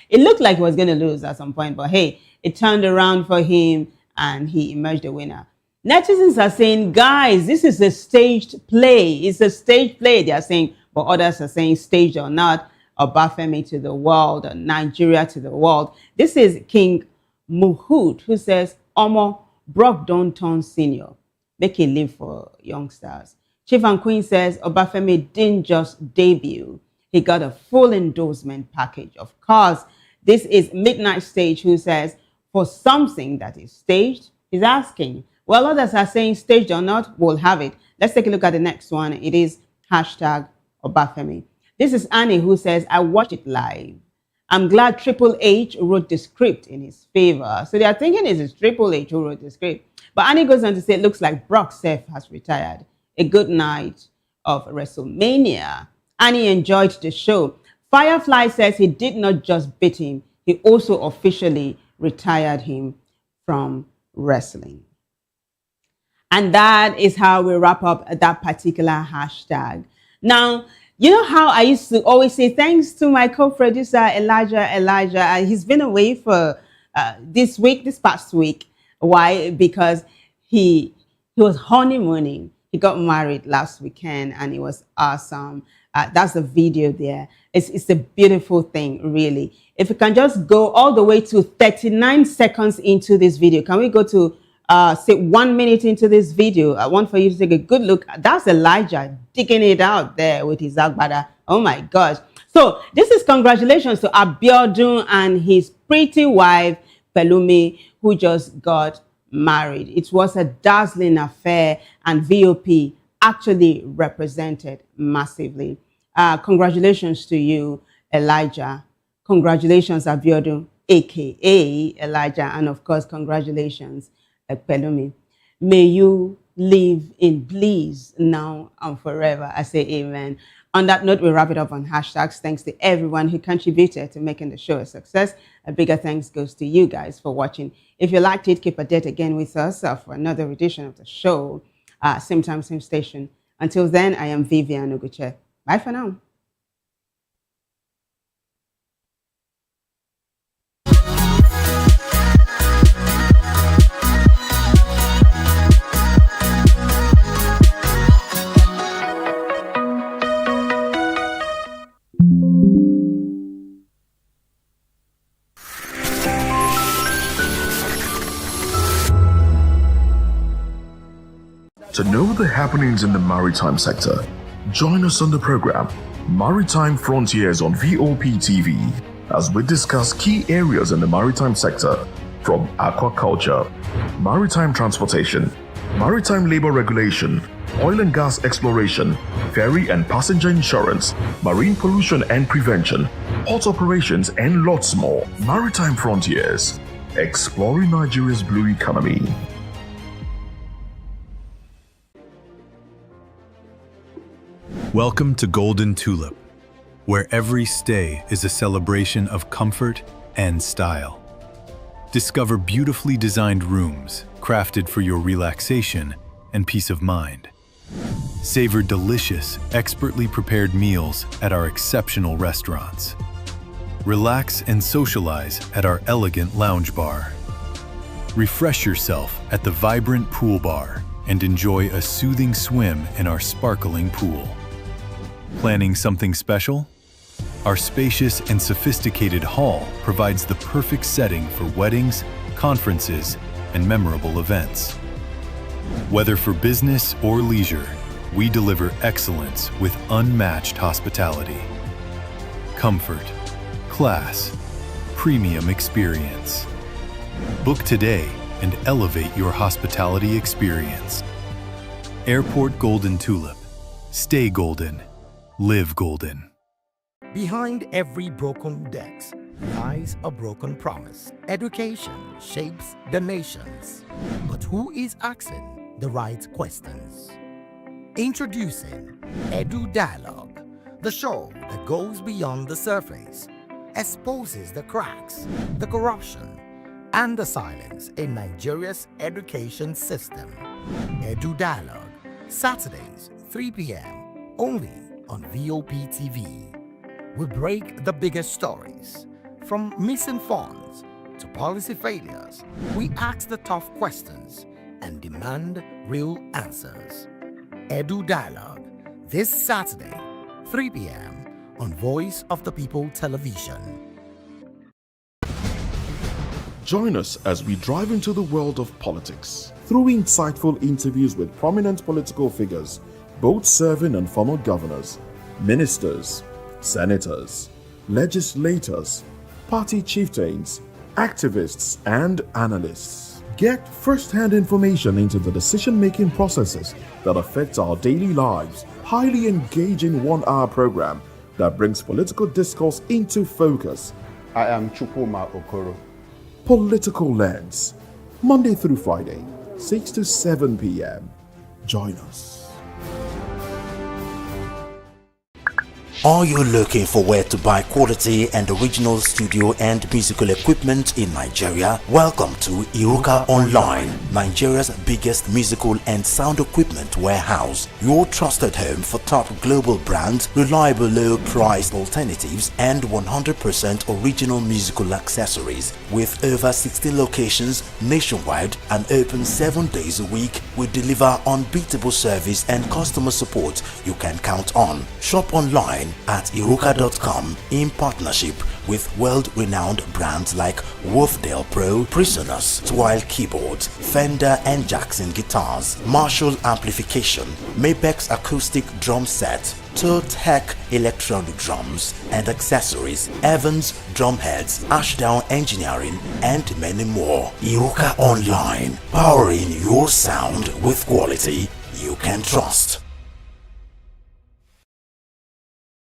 it looked like he was going to lose at some point, but hey, it turned around for him and he emerged a winner. Netizens are saying, guys, this is a staged play. It's a staged play, they are saying, but others are saying staged or not. Obafemi to the world, Nigeria to the world. This is King Muhud, who says, Omo, Brock don't turn senior. Make it live for youngsters. Chief and Queen says, Obafemi didn't just debut. He got a full endorsement package. Of course, this is Midnight Stage, who says, for something that is staged, he's asking. Well, others are saying staged or not, we'll have it. Let's take a look at the next one. It is hashtag Obafemi. This is Annie, who says, I watched it live. I'm glad Triple H wrote the script in his favor. So they are thinking it's Triple H who wrote the script. But Annie goes on to say, it looks like Brock Seth has retired. A good night of WrestleMania. Annie enjoyed the show. Firefly says he did not just beat him, he also officially retired him from wrestling. And that is how we wrap up that particular hashtag. Now, you know how I used to always say thanks to my co-producer, Elijah. He's been away for this past week. Why? Because he was honeymooning. He got married last weekend and it was awesome. That's the video there. It's a beautiful thing, really. If you can just go all the way to 39 seconds into this video. Can we go to say 1 minute into this video? I want for you to take a good look. That's Elijah digging it out there with his agbada. Oh my gosh. So this is congratulations to Abiodun and his pretty wife, Pelumi, who just got married. It was a dazzling affair and VOP actually represented massively. Congratulations to you, Elijah. Congratulations, Abiodun, aka Elijah, and of course, congratulations, Pelumi. May you live in bliss now and forever. I say amen. On that note, we wrap it up on hashtags. Thanks to everyone who contributed to making the show a success. A bigger thanks goes to you guys for watching. If you liked it, keep a date again with us for another edition of the show. Same time, same station. Until then, I am Vivian Oguche. Bye for now. To know the happenings in the maritime sector, join us on the program Maritime Frontiers on VOP TV as we discuss key areas in the maritime sector from aquaculture, maritime transportation, maritime labor regulation, oil and gas exploration, ferry and passenger insurance, marine pollution and prevention, port operations, and lots more. Maritime Frontiers, exploring Nigeria's blue economy. Welcome to Golden Tulip, where every stay is a celebration of comfort and style. Discover beautifully designed rooms crafted for your relaxation and peace of mind. Savor delicious, expertly prepared meals at our exceptional restaurants. Relax and socialize at our elegant lounge bar. Refresh yourself at the vibrant pool bar and enjoy a soothing swim in our sparkling pool. Planning something special? Our spacious and sophisticated hall provides the perfect setting for weddings, conferences, and memorable events. Whether for business or leisure, we deliver excellence with unmatched hospitality. Comfort, class, premium experience. Book today and elevate your hospitality experience. Airport Golden Tulip. Stay golden. Live golden. Behind every broken desk lies a broken promise. Education shapes the nations. But who is asking the right questions? Introducing Edu Dialogue, the show that goes beyond the surface, exposes the cracks, the corruption, and the silence in Nigeria's education system. Edu Dialogue, Saturdays, 3 p.m., only on VOP TV. We break the biggest stories, from missing funds to policy failures. We ask the tough questions and demand real answers. Edu Dialogue, this Saturday, 3 p.m. on Voice of the People Television. Join us as we drive into the world of politics through insightful interviews with prominent political figures, both serving and former governors, ministers, senators, legislators, party chieftains, activists, and analysts. Get first-hand information into the decision-making processes that affect our daily lives. Highly engaging one-hour program that brings political discourse into focus. I am Chukwuma Okoro. Political Lens, Monday through Friday, 6 to 7 p.m. Join us. Are you looking for where to buy quality and original studio and musical equipment in Nigeria? Welcome to Iruka Online, Nigeria's biggest musical and sound equipment warehouse. Your trusted home for top global brands, reliable low-priced alternatives, and 100% original musical accessories. With over 60 locations nationwide and open 7 days a week, we deliver unbeatable service and customer support you can count on. Shop online at iruka.com in partnership with world-renowned brands like Wolfdale Pro, Prisoners, Twile Keyboards, Fender and Jackson Guitars, Marshall Amplification, Mapex Acoustic Drum Set, Tech Electronic Drums and Accessories, Evans Drumheads, Ashdown Engineering, and many more. Iruka Online, powering your sound with quality you can trust.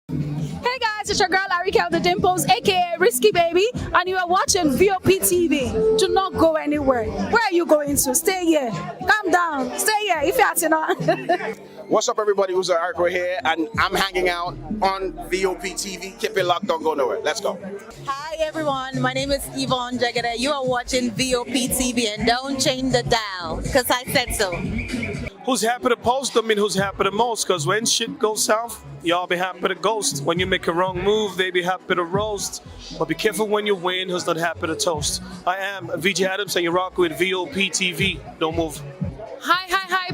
Hey guys, it's your girl Arika of the Dimples, aka Risky Baby, and you are watching VOP TV. Do not go anywhere. Where are you going to? Stay here. Calm down. Stay here if you're not. What's up, everybody? Uzo Arco here, and I'm hanging out on VOP TV. Keep it locked, don't go nowhere. Let's go. Hi everyone, my name is Yvonne Jagade. You are watching VOP TV, and don't change the dial, because I said so. Who's happy to post? I mean, who's happy the most? Because when shit goes south, y'all be happy to ghost. When you make a wrong move, they be happy to roast. But be careful when you win, who's not happy to toast. I am VJ Adams, and you rock with VOP TV. Don't move. Hi,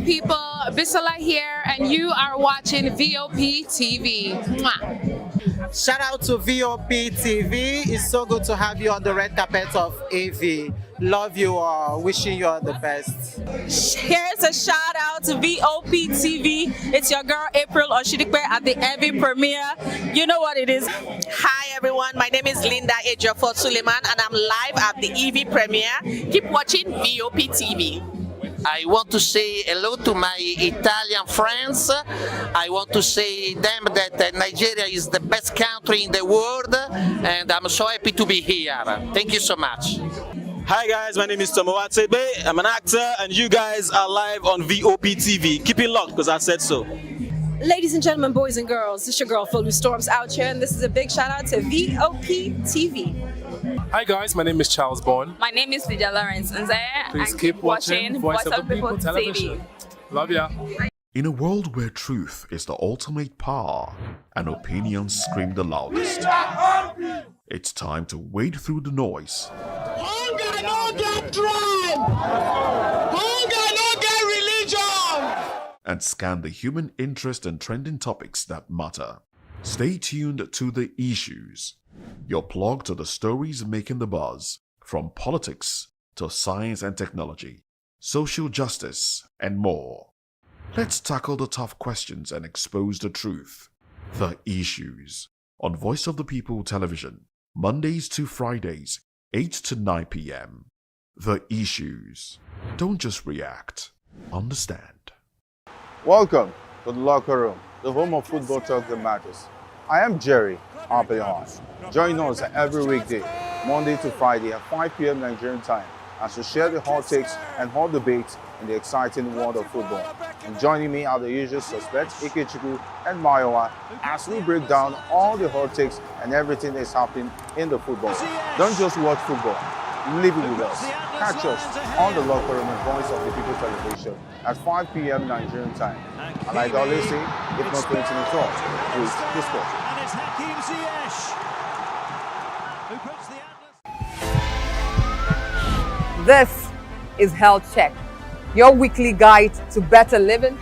people. Bisola here, and you are watching VOP TV. Mwah. Shout out to VOP TV. It's so good to have you on the red carpet of AV. Love you all. Wishing you all the best. Here's a shout out to VOP TV. It's your girl April Oshidikwe at the AV premiere. You know what it is. Hi everyone, my name is Linda Ejiofor Suleiman, and I'm live at the EV premiere. Keep watching VOP TV. I want to say hello to my Italian friends. I want to say them that Nigeria is the best country in the world, and I'm so happy to be here. Thank you so much. Hi guys, my name is Tomo Atsebe. I'm an actor, and you guys are live on VOP TV. Keep it locked, because I said so. Ladies and gentlemen, boys and girls, it's your girl Folu Storms out here, and this is a big shout out to VOP TV. Hi guys, my name is Charles Bourne. My name is Lydia Lawrence Nze. Please keep watching Voice of the People television. Love ya. In a world where truth is the ultimate power and opinions scream the loudest, it's time to wade through the noise. Hunger no get tribe. Hunger no get religion. And scan the human interest and trending topics that matter. Stay tuned to The Issues, your plug to the stories making the buzz, from politics to science and technology, social justice, and more. Let's tackle the tough questions and expose the truth. The Issues, on Voice of the People television, Mondays to Fridays, 8 to 9 p.m. The Issues. Don't just react, understand. Welcome to the locker room, the home of football talk that matters. I am Jerry Amaechi. Join us every weekday, Monday to Friday at 5 p.m. Nigerian time, as we share the hot takes and hot debates in the exciting world of football. And joining me are the usual suspects, Ikechukwu and Mayowa, as we break down all the hot takes and everything that's happening in the football. Don't just watch football, live it with us. Catch us on the locker room and Voice of the People television at 5 p.m. Nigerian time. And like I always say, if not 20 minutes off, please discuss. And it's Hakim Ziyech who puts the This is Health Check, your weekly guide to better living,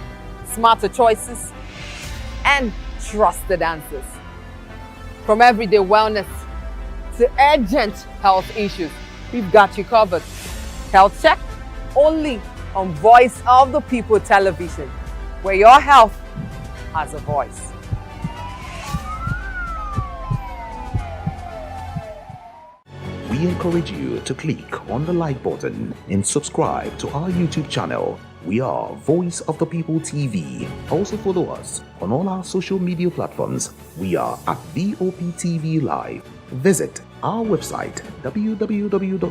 smarter choices, and trusted answers. From everyday wellness to urgent health issues, we've got you covered. Health Check, only on Voice of the People television, where your health has a voice. We encourage you to click on the like button and subscribe to our YouTube channel. We are Voice of the People TV. Also follow us on all our social media platforms. We are at VOP TV Live. Visit our website www.vop.ng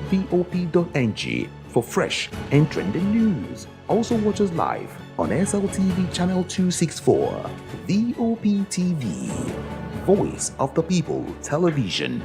for fresh and trending news. Also watch us live on SLTV channel 264. VOP TV, Voice of the People television.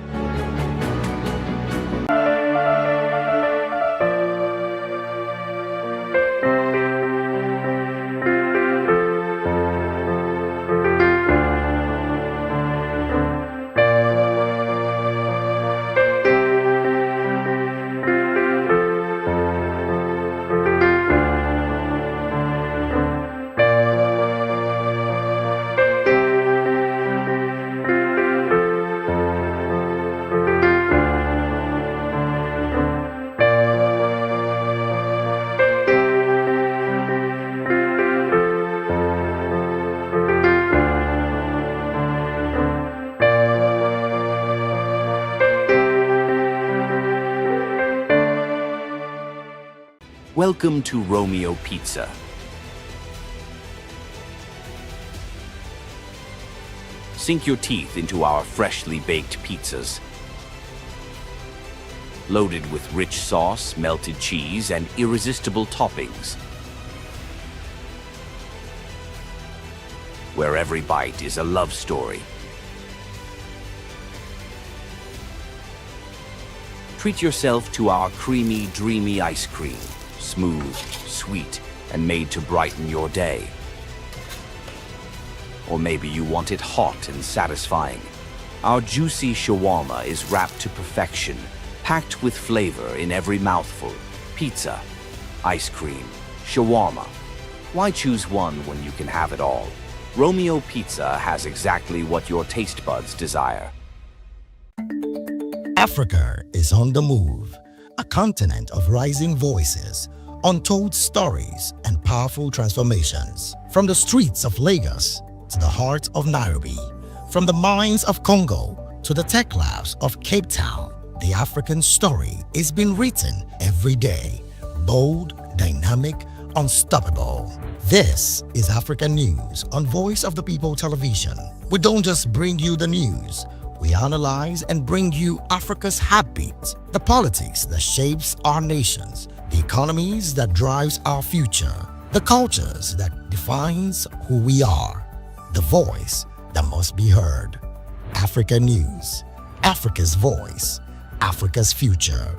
Welcome to Romeo Pizza. Sink your teeth into our freshly baked pizzas. Loaded with rich sauce, melted cheese, and irresistible toppings. Where every bite is a love story. Treat yourself to our creamy, dreamy ice cream. Smooth, sweet, and made to brighten your day. Or maybe you want it hot and satisfying. Our juicy shawarma is wrapped to perfection, packed with flavor in every mouthful. Pizza, ice cream, shawarma. Why choose one when you can have it all? Romeo Pizza has exactly what your taste buds desire. Africa is on the move, a continent of rising voices, untold stories, and powerful transformations. From the streets of Lagos to the heart of Nairobi, from the mines of Congo to the tech labs of Cape Town, the African story is being written every day. Bold, dynamic, unstoppable. This is African News on Voice of the People television. We don't just bring you the news. We analyze and bring you Africa's heartbeat, the politics that shapes our nations, the economies that drives our future, the cultures that defines who we are. the voice that must be heard. Africa News, Africa's voice, Africa's future.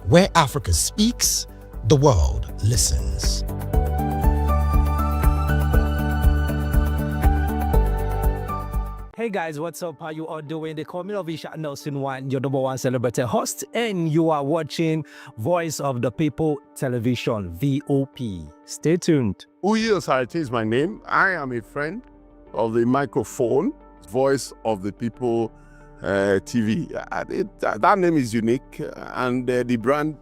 Where Africa speaks, the world listens. Hey guys, what's up? How you all doing? They call me Ovisha Nelson One, your number one celebrity host, and you are watching Voice of the People Television, VOP. Stay tuned. Uyi Osarate is my name. I am a friend of the microphone, Voice of the People TV. That name is unique, and the brand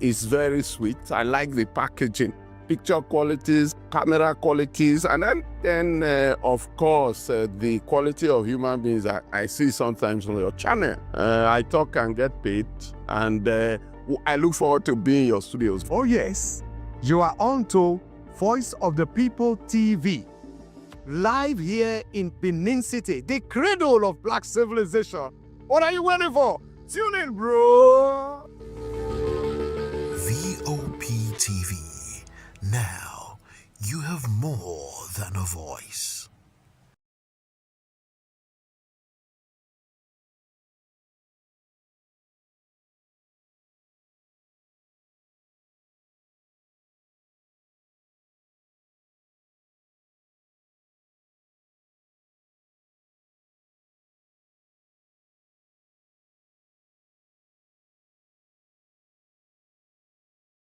is very sweet. I like the packaging, picture qualities, camera qualities, and then of course, the quality of human beings that I see sometimes on your channel. I talk and get paid, and I look forward to being in your studios. Oh yes, you are on to Voice of the People TV, live here in Benin City, the cradle of black civilization. What are you waiting for? Tune in, bro. VOP TV. Now, you have more than a voice.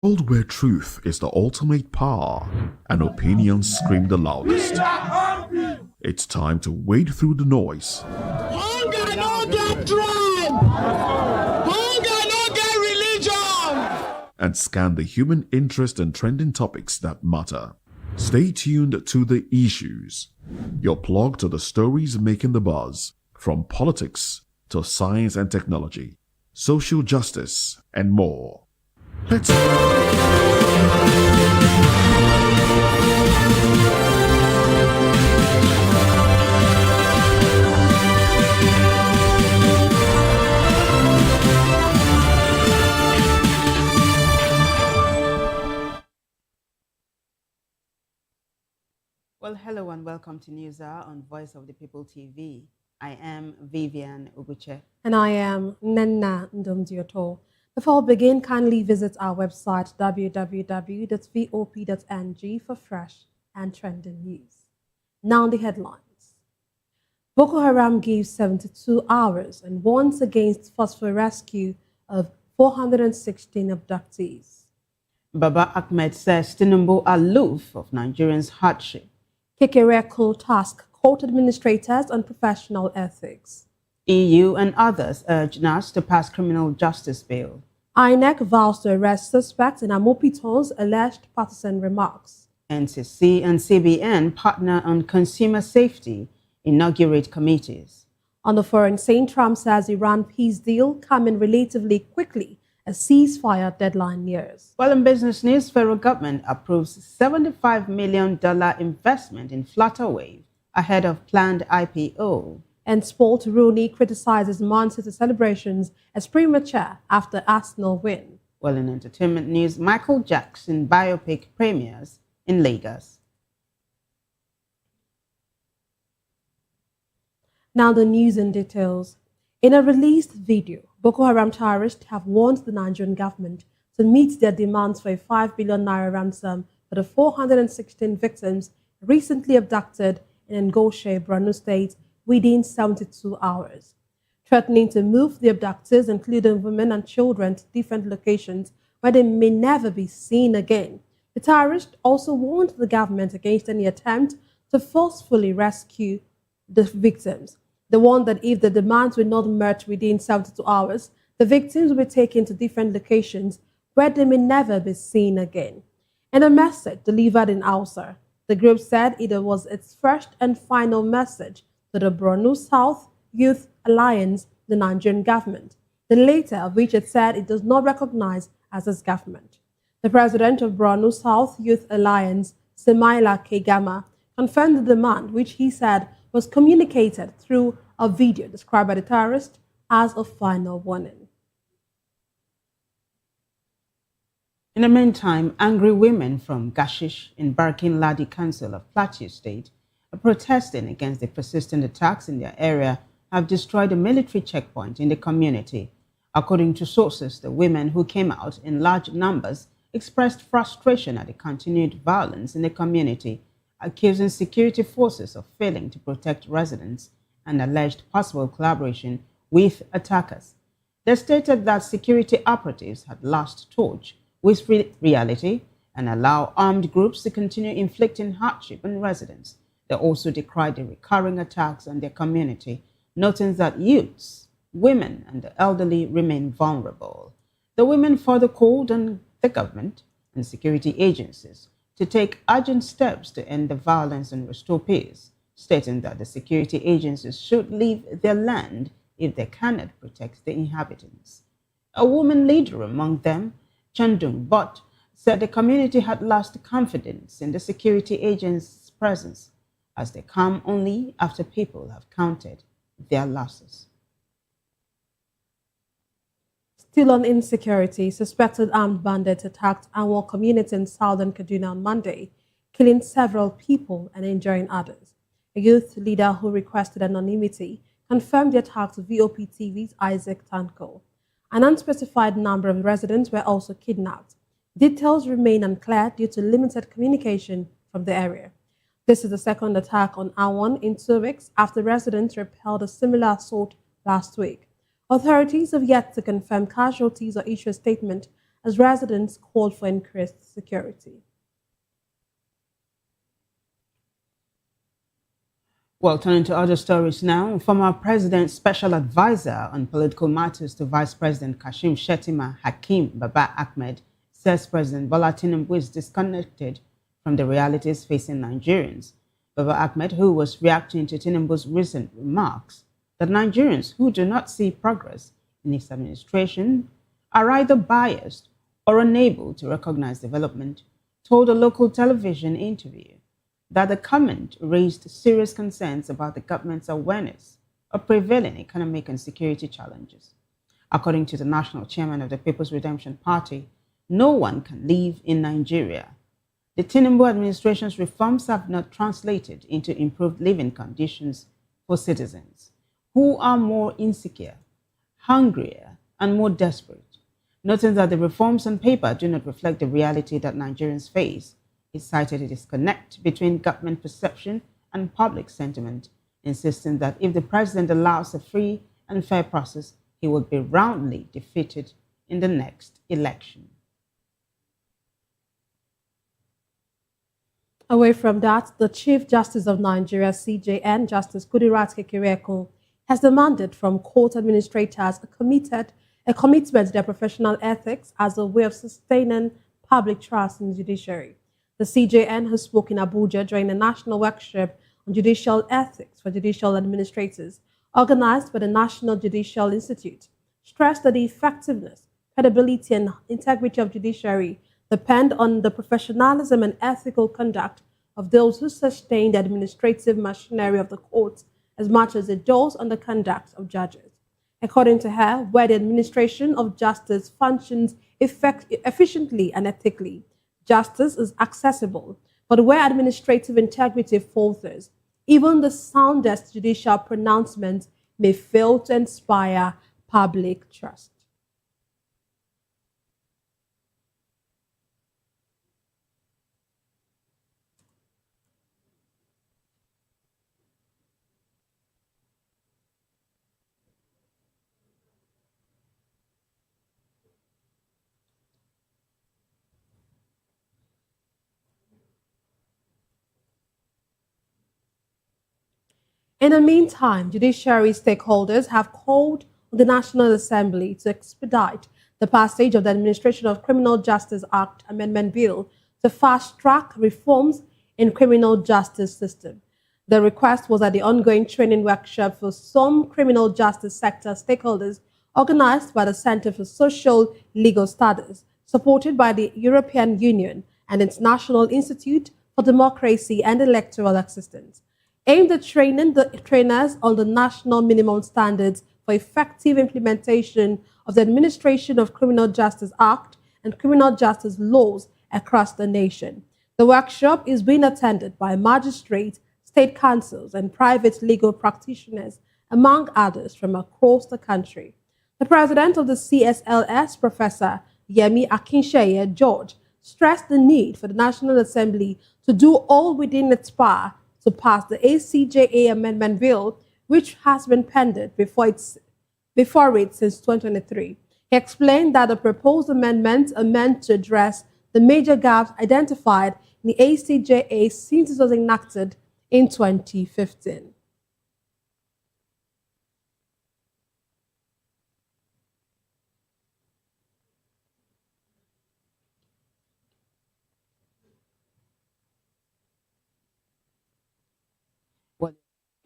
A world where truth is the ultimate power and opinions scream the loudest. It's time to wade through the noise. Hunger no get tribe. Hunger no get religion. And scan the human interest and trending topics that matter. Stay tuned to The Issues, your plug to the stories making the buzz, from politics to science and technology, social justice, and more. Let's Well, hello and welcome to News Hour on Voice of the People TV. I am Vivian Uguche. And I am Nenna Ndomdioto. Before we begin, kindly visit our website www.vop.ng for fresh and trending news. Now the headlines. Boko Haram gives 72 hours and warns against forceful rescue of 416 abductees. Baba Ahmed says Tinubu aloof of Nigerians' hardship. Kekereko task court administrators on professional ethics. EU and others urge NAS to pass criminal justice bill. INEC vows to arrest suspects in Amopiton's alleged partisan remarks. NCC and CBN partner on consumer safety, inaugurate committees. On the foreign scene, Trump says Iran peace deal coming relatively quickly as ceasefire deadline nears. Well, in business news, federal government approves $75 million investment in Flutterwave ahead of planned IPO. And sport, Rooney criticizes Man City celebrations as premature after Arsenal win. Well, in entertainment news, Michael Jackson biopic premieres in Lagos. Now the news in details. In a released video, Boko Haram terrorists have warned the Nigerian government to meet their demands for a 5 billion naira ransom for the 416 victims recently abducted in Ngoshe, Borno State, within 72 hours, threatening to move the abductees, including women and children, to different locations where they may never be seen again. The terrorists also warned the government against any attempt to forcefully rescue the victims. They warned that if the demands were not met within 72 hours, the victims will be taken to different locations where they may never be seen again. In a message delivered in Hausa, the group said it was its first and final message to the Borno South Youth Alliance, the Nigerian government, the latter of which it said it does not recognize as its government. The president of Borno South Youth Alliance, Semaila Kegama, confirmed the demand, which he said was communicated through a video described by the terrorist as a final warning. In the meantime, angry women from Gashish in Barkin Ladi Council of Plateau State protesting against the persistent attacks in their area have destroyed a military checkpoint in the community. According to sources, the women who came out in large numbers expressed frustration at the continued violence in the community, accusing security forces of failing to protect residents and alleged possible collaboration with attackers. They stated that security operatives had lost touch with reality and allow armed groups to continue inflicting hardship on residents. They also decried the recurring attacks on their community, noting that youths, women, and the elderly remain vulnerable. The women further called on the government and security agencies to take urgent steps to end the violence and restore peace, stating that the security agencies should leave their land if they cannot protect the inhabitants. A woman leader among them, Chandung Bot, said the community had lost confidence in the security agents' presence, as they come only after people have counted their losses. Still on insecurity, suspected armed bandits attacked our community in southern Kaduna on Monday, killing several people and injuring others. A youth leader who requested anonymity confirmed the attack to VOP TV's Isaac Tanko. An unspecified number of residents were also kidnapped. Details remain unclear due to limited communication from the area. This is the second attack on Awon in 2 weeks after residents repelled a similar assault last week. Authorities have yet to confirm casualties or issue a statement as residents called for increased security. Well, turning to other stories now, former President's special advisor on political matters to Vice President Kashim Shettima, Hakeem Baba Ahmed, says President Bola Tinubu is disconnected from the realities facing Nigerians. Baba Ahmed, who was reacting to Tinubu's recent remarks that Nigerians who do not see progress in his administration are either biased or unable to recognize development, told a local television interview that the comment raised serious concerns about the government's awareness of prevailing economic and security challenges. According to the national chairman of the People's Redemption Party, no one can live in Nigeria. The Tinubu administration's reforms have not translated into improved living conditions for citizens, who are more insecure, hungrier, and more desperate. Noting that the reforms on paper do not reflect the reality that Nigerians face, he cited a disconnect between government perception and public sentiment, insisting that if the president allows a free and fair process, he will be roundly defeated in the next election. Away from that, the Chief Justice of Nigeria, CJN, Justice Kudirat Kekereekun, has demanded from court administrators a commitment to their professional ethics as a way of sustaining public trust in the judiciary. The CJN, who spoke in Abuja during a national workshop on judicial ethics for judicial administrators, organized by the National Judicial Institute, stressed that the effectiveness, credibility, and integrity of judiciary depend on the professionalism and ethical conduct of those who sustain the administrative machinery of the courts as much as it does on the conduct of judges. According to her, where the administration of justice functions efficiently and ethically, justice is accessible, but where administrative integrity falters, even the soundest judicial pronouncements may fail to inspire public trust. In the meantime, judiciary stakeholders have called on the National Assembly to expedite the passage of the Administration of Criminal Justice Act Amendment Bill to fast-track reforms in criminal justice system. The request was at the ongoing training workshop for some criminal justice sector stakeholders organized by the Center for Social Legal Studies, supported by the European Union and its National Institute for Democracy and Electoral Assistance, aimed at training the trainers on the national minimum standards for effective implementation of the Administration of Criminal Justice Act and criminal justice laws across the nation. The workshop is being attended by magistrates, state councils, and private legal practitioners, among others from across the country. The president of the CSLS, Professor Yemi Akinsheye George, stressed the need for the National Assembly to do all within its power to pass the ACJA Amendment Bill, which has been pending before it since 2023. He explained that the proposed amendments are meant to address the major gaps identified in the ACJA since it was enacted in 2015.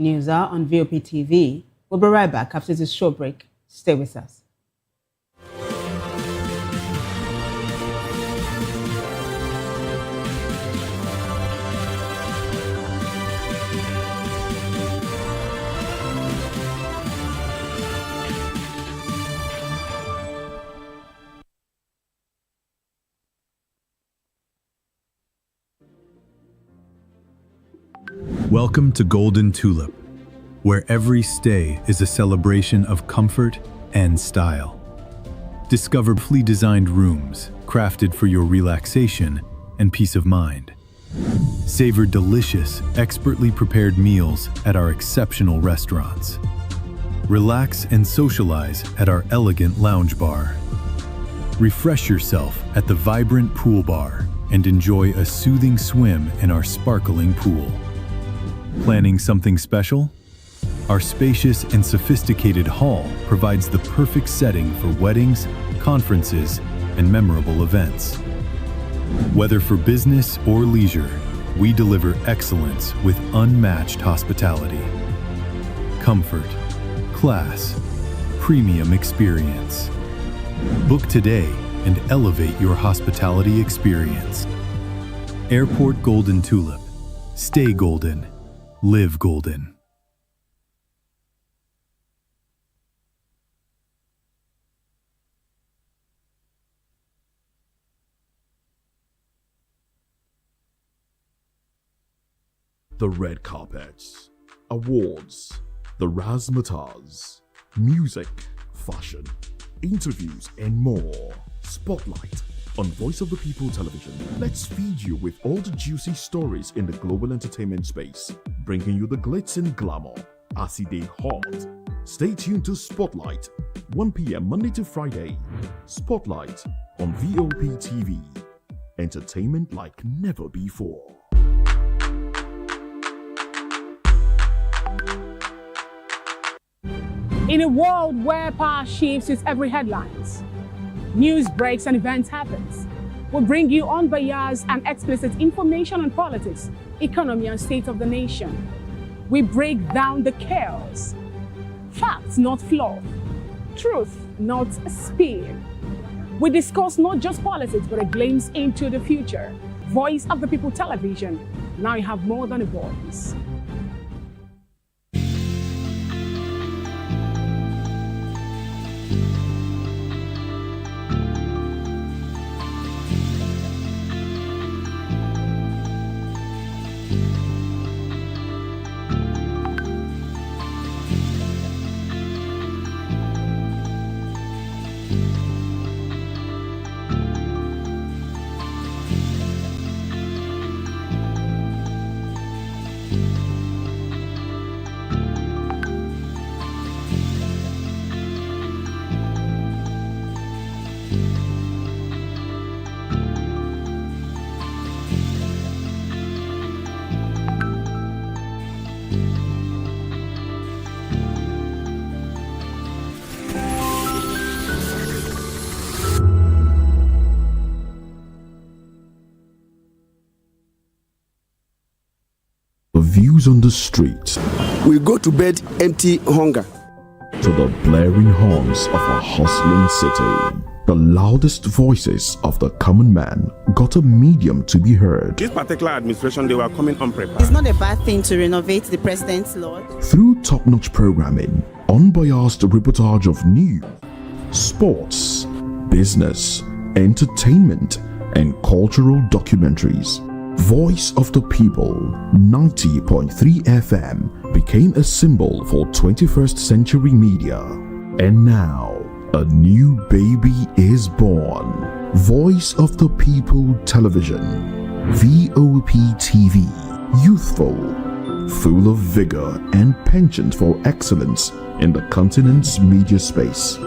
News are on VOP TV. We'll be right back after this short break. Stay with us. Welcome to Golden Tulip, where every stay is a celebration of comfort and style. Discover fully designed rooms crafted for your relaxation and peace of mind. Savor delicious, expertly prepared meals at our exceptional restaurants. Relax and socialize at our elegant lounge bar. Refresh yourself at the vibrant pool bar and enjoy a soothing swim in our sparkling pool. Planning something special? Our spacious and sophisticated hall provides the perfect setting for weddings, conferences, and memorable events. Whether for business or leisure, we deliver excellence with unmatched hospitality. Comfort, class, premium experience. Book today and elevate your hospitality experience. Airport Golden Tulip. Stay golden. Live golden. The red carpets, awards, the razzmatazz, music, fashion, interviews, and more. Spotlight on Voice of the People Television. Let's feed you with all the juicy stories in the global entertainment space, bringing you the glitz and glamour as it is hot. Stay tuned to Spotlight, 1 p.m. Monday to Friday. Spotlight on VOP TV. Entertainment like never before. In a world where power shifts with every headlines, news breaks and events happens, we bring you unbiased and explicit information on politics, economy, and state of the nation. We break down the chaos. Facts, not fluff. Truth, not spin. We discuss not just politics, but a glimpse into the future. Voice of the People Television. Now you have more than a voice. Views on the streets. We go to bed empty hunger. To the blaring horns of a hustling city. The loudest voices of the common man got a medium to be heard. This particular administration, they were coming unprepared. It's not a bad thing to renovate the president's lodge. Through top-notch programming, unbiased reportage of news, sports, business, entertainment, and cultural documentaries. Voice of the People 90.3 FM became a symbol for 21st century media. And now, a new baby is born. Voice of the People Television, VOP TV, youthful, full of vigor and penchant for excellence in the continent's media space,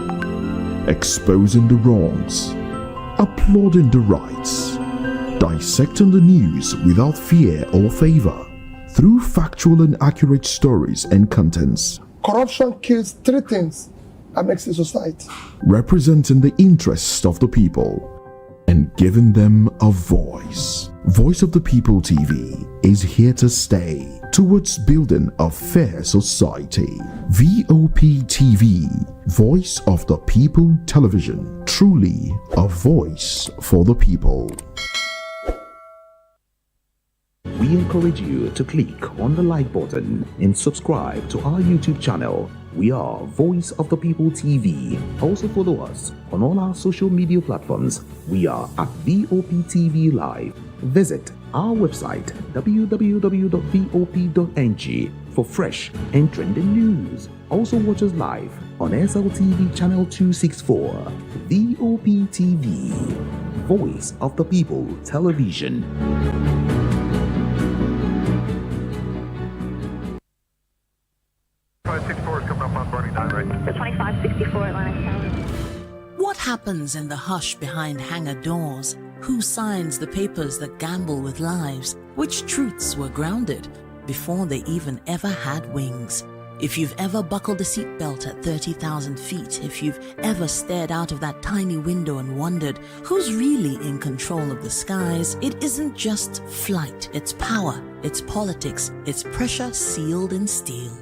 exposing the wrongs, applauding the rights, dissecting the news without fear or favor, through factual and accurate stories and contents. Corruption kills three things that makes a society. Representing the interests of the people and giving them a voice. Voice of the People TV is here to stay towards building a fair society. VOP TV, Voice of the People Television, truly a voice for the people. We encourage you to click on the like button and subscribe to our YouTube channel. We are Voice of the People TV. Also follow us on all our social media platforms. We are at VOP TV Live. Visit our website www.vop.ng for fresh and trending news. Also watch us live on SLTV channel 264. VOP TV, Voice of the People Television. What happens in the hush behind hangar doors? Who signs the papers that gamble with lives? Which truths were grounded before they even ever had wings? If you've ever buckled a seatbelt at 30,000 feet, if you've ever stared out of that tiny window and wondered who's really in control of the skies, it isn't just flight, it's power, it's politics, it's pressure sealed in steel.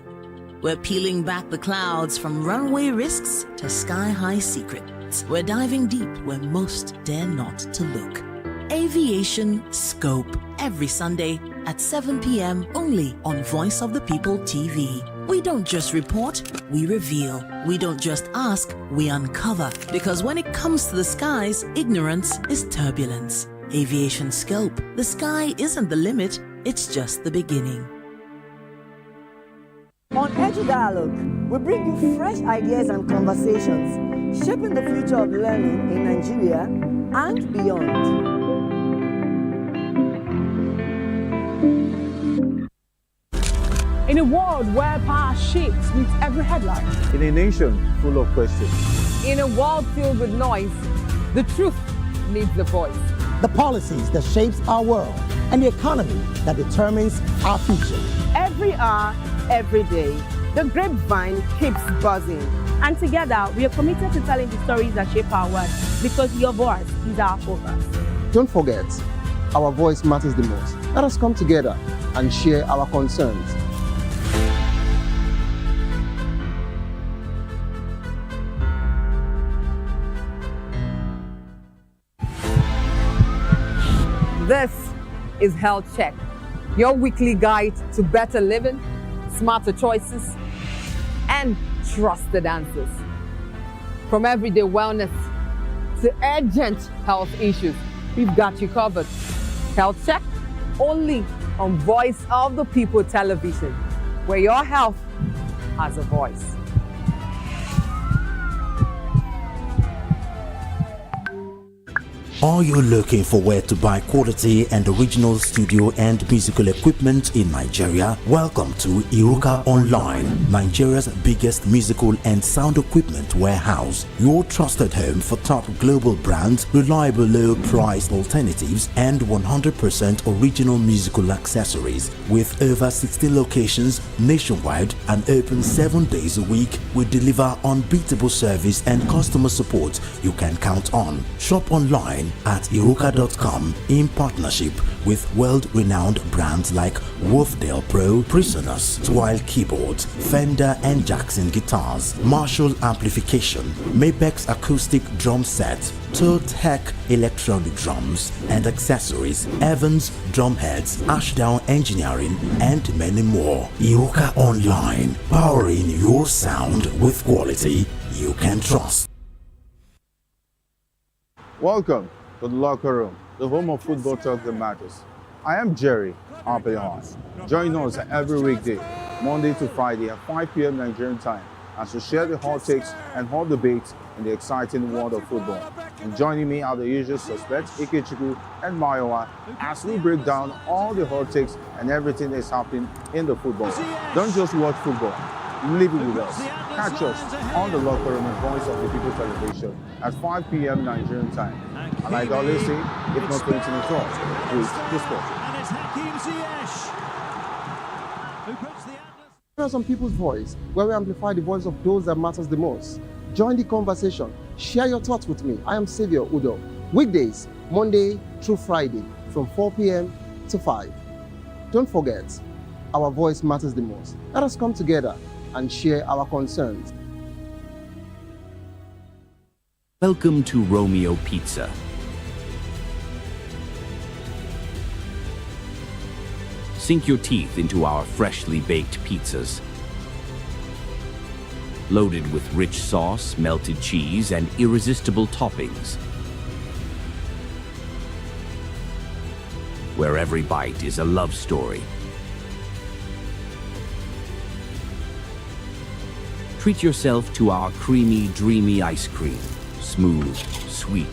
We're peeling back the clouds from runway risks to sky-high secrets. We're diving deep where most dare not to look. Aviation Scope, every Sunday at 7 p.m. only on Voice of the People TV. We don't just report, we reveal. We don't just ask, we uncover. Because when it comes to the skies, ignorance is turbulence. Aviation Scope, the sky isn't the limit, it's just the beginning. On Edu Dialogue, we bring you fresh ideas and conversations, shaping the future of learning in Nigeria and beyond. In a world where power shifts with every headline. In a nation full of questions. In a world filled with noise, the truth needs a voice. The policies that shapes our world and the economy that determines our future. Every hour, every day, the grapevine keeps buzzing. And together, we are committed to telling the stories that shape our world because your voice is our focus. Don't forget, our voice matters the most. Let us come together and share our concerns. This is Health Check, your weekly guide to better living, smarter choices, and trusted answers. From everyday wellness to urgent health issues, we've got you covered. Health Check, only on Voice of the People Television, where your health has a voice. Are you looking for where to buy quality and original studio and musical equipment in Nigeria? Welcome to Iruka Online, Nigeria's biggest musical and sound equipment warehouse. Your trusted home for top global brands, reliable low-price alternatives, and 100% original musical accessories. With over 16 locations nationwide and open 7 days a week, we deliver unbeatable service and customer support you can count on. Shop online at iruka.com in partnership with world-renowned brands like Wolfdale Pro, Prisoners, Twile Keyboards, Fender and Jackson Guitars, Marshall Amplification, Mapex Acoustic Drum Set, Tech Electronic Drums and Accessories, Evans Drumheads, Ashdown Engineering, and many more. Iruka Online, powering your sound with quality you can trust. Welcome to the locker room, the home of football talk that matters. I am Jerry Amaechi. Join us every weekday, Monday to Friday at 5 p.m. Nigerian time, as we share the hot takes and hot debates in the exciting world of football. And joining me are the usual suspects, Ikechukwu and Mayowa, as we break down all the hot takes and everything that's happening in the football. Don't just watch football, live it with us. Catch us on the Locker Room and Voice of the People television at 5 p.m. Nigerian time. And like I always say, if not 20 minutes off, please discuss. Some People's Voice, where we amplify the voice of those that matters the most. Join the conversation. Share your thoughts with me. I am Savior Udo. Weekdays, Monday through Friday, from 4 p.m. to 5. Don't forget, our voice matters the most. Let us come together and share our concerns. Welcome to Romeo Pizza. Sink your teeth into our freshly baked pizzas. Loaded with rich sauce, melted cheese, and irresistible toppings. Where every bite is a love story. Treat yourself to our creamy, dreamy ice cream. Smooth, sweet,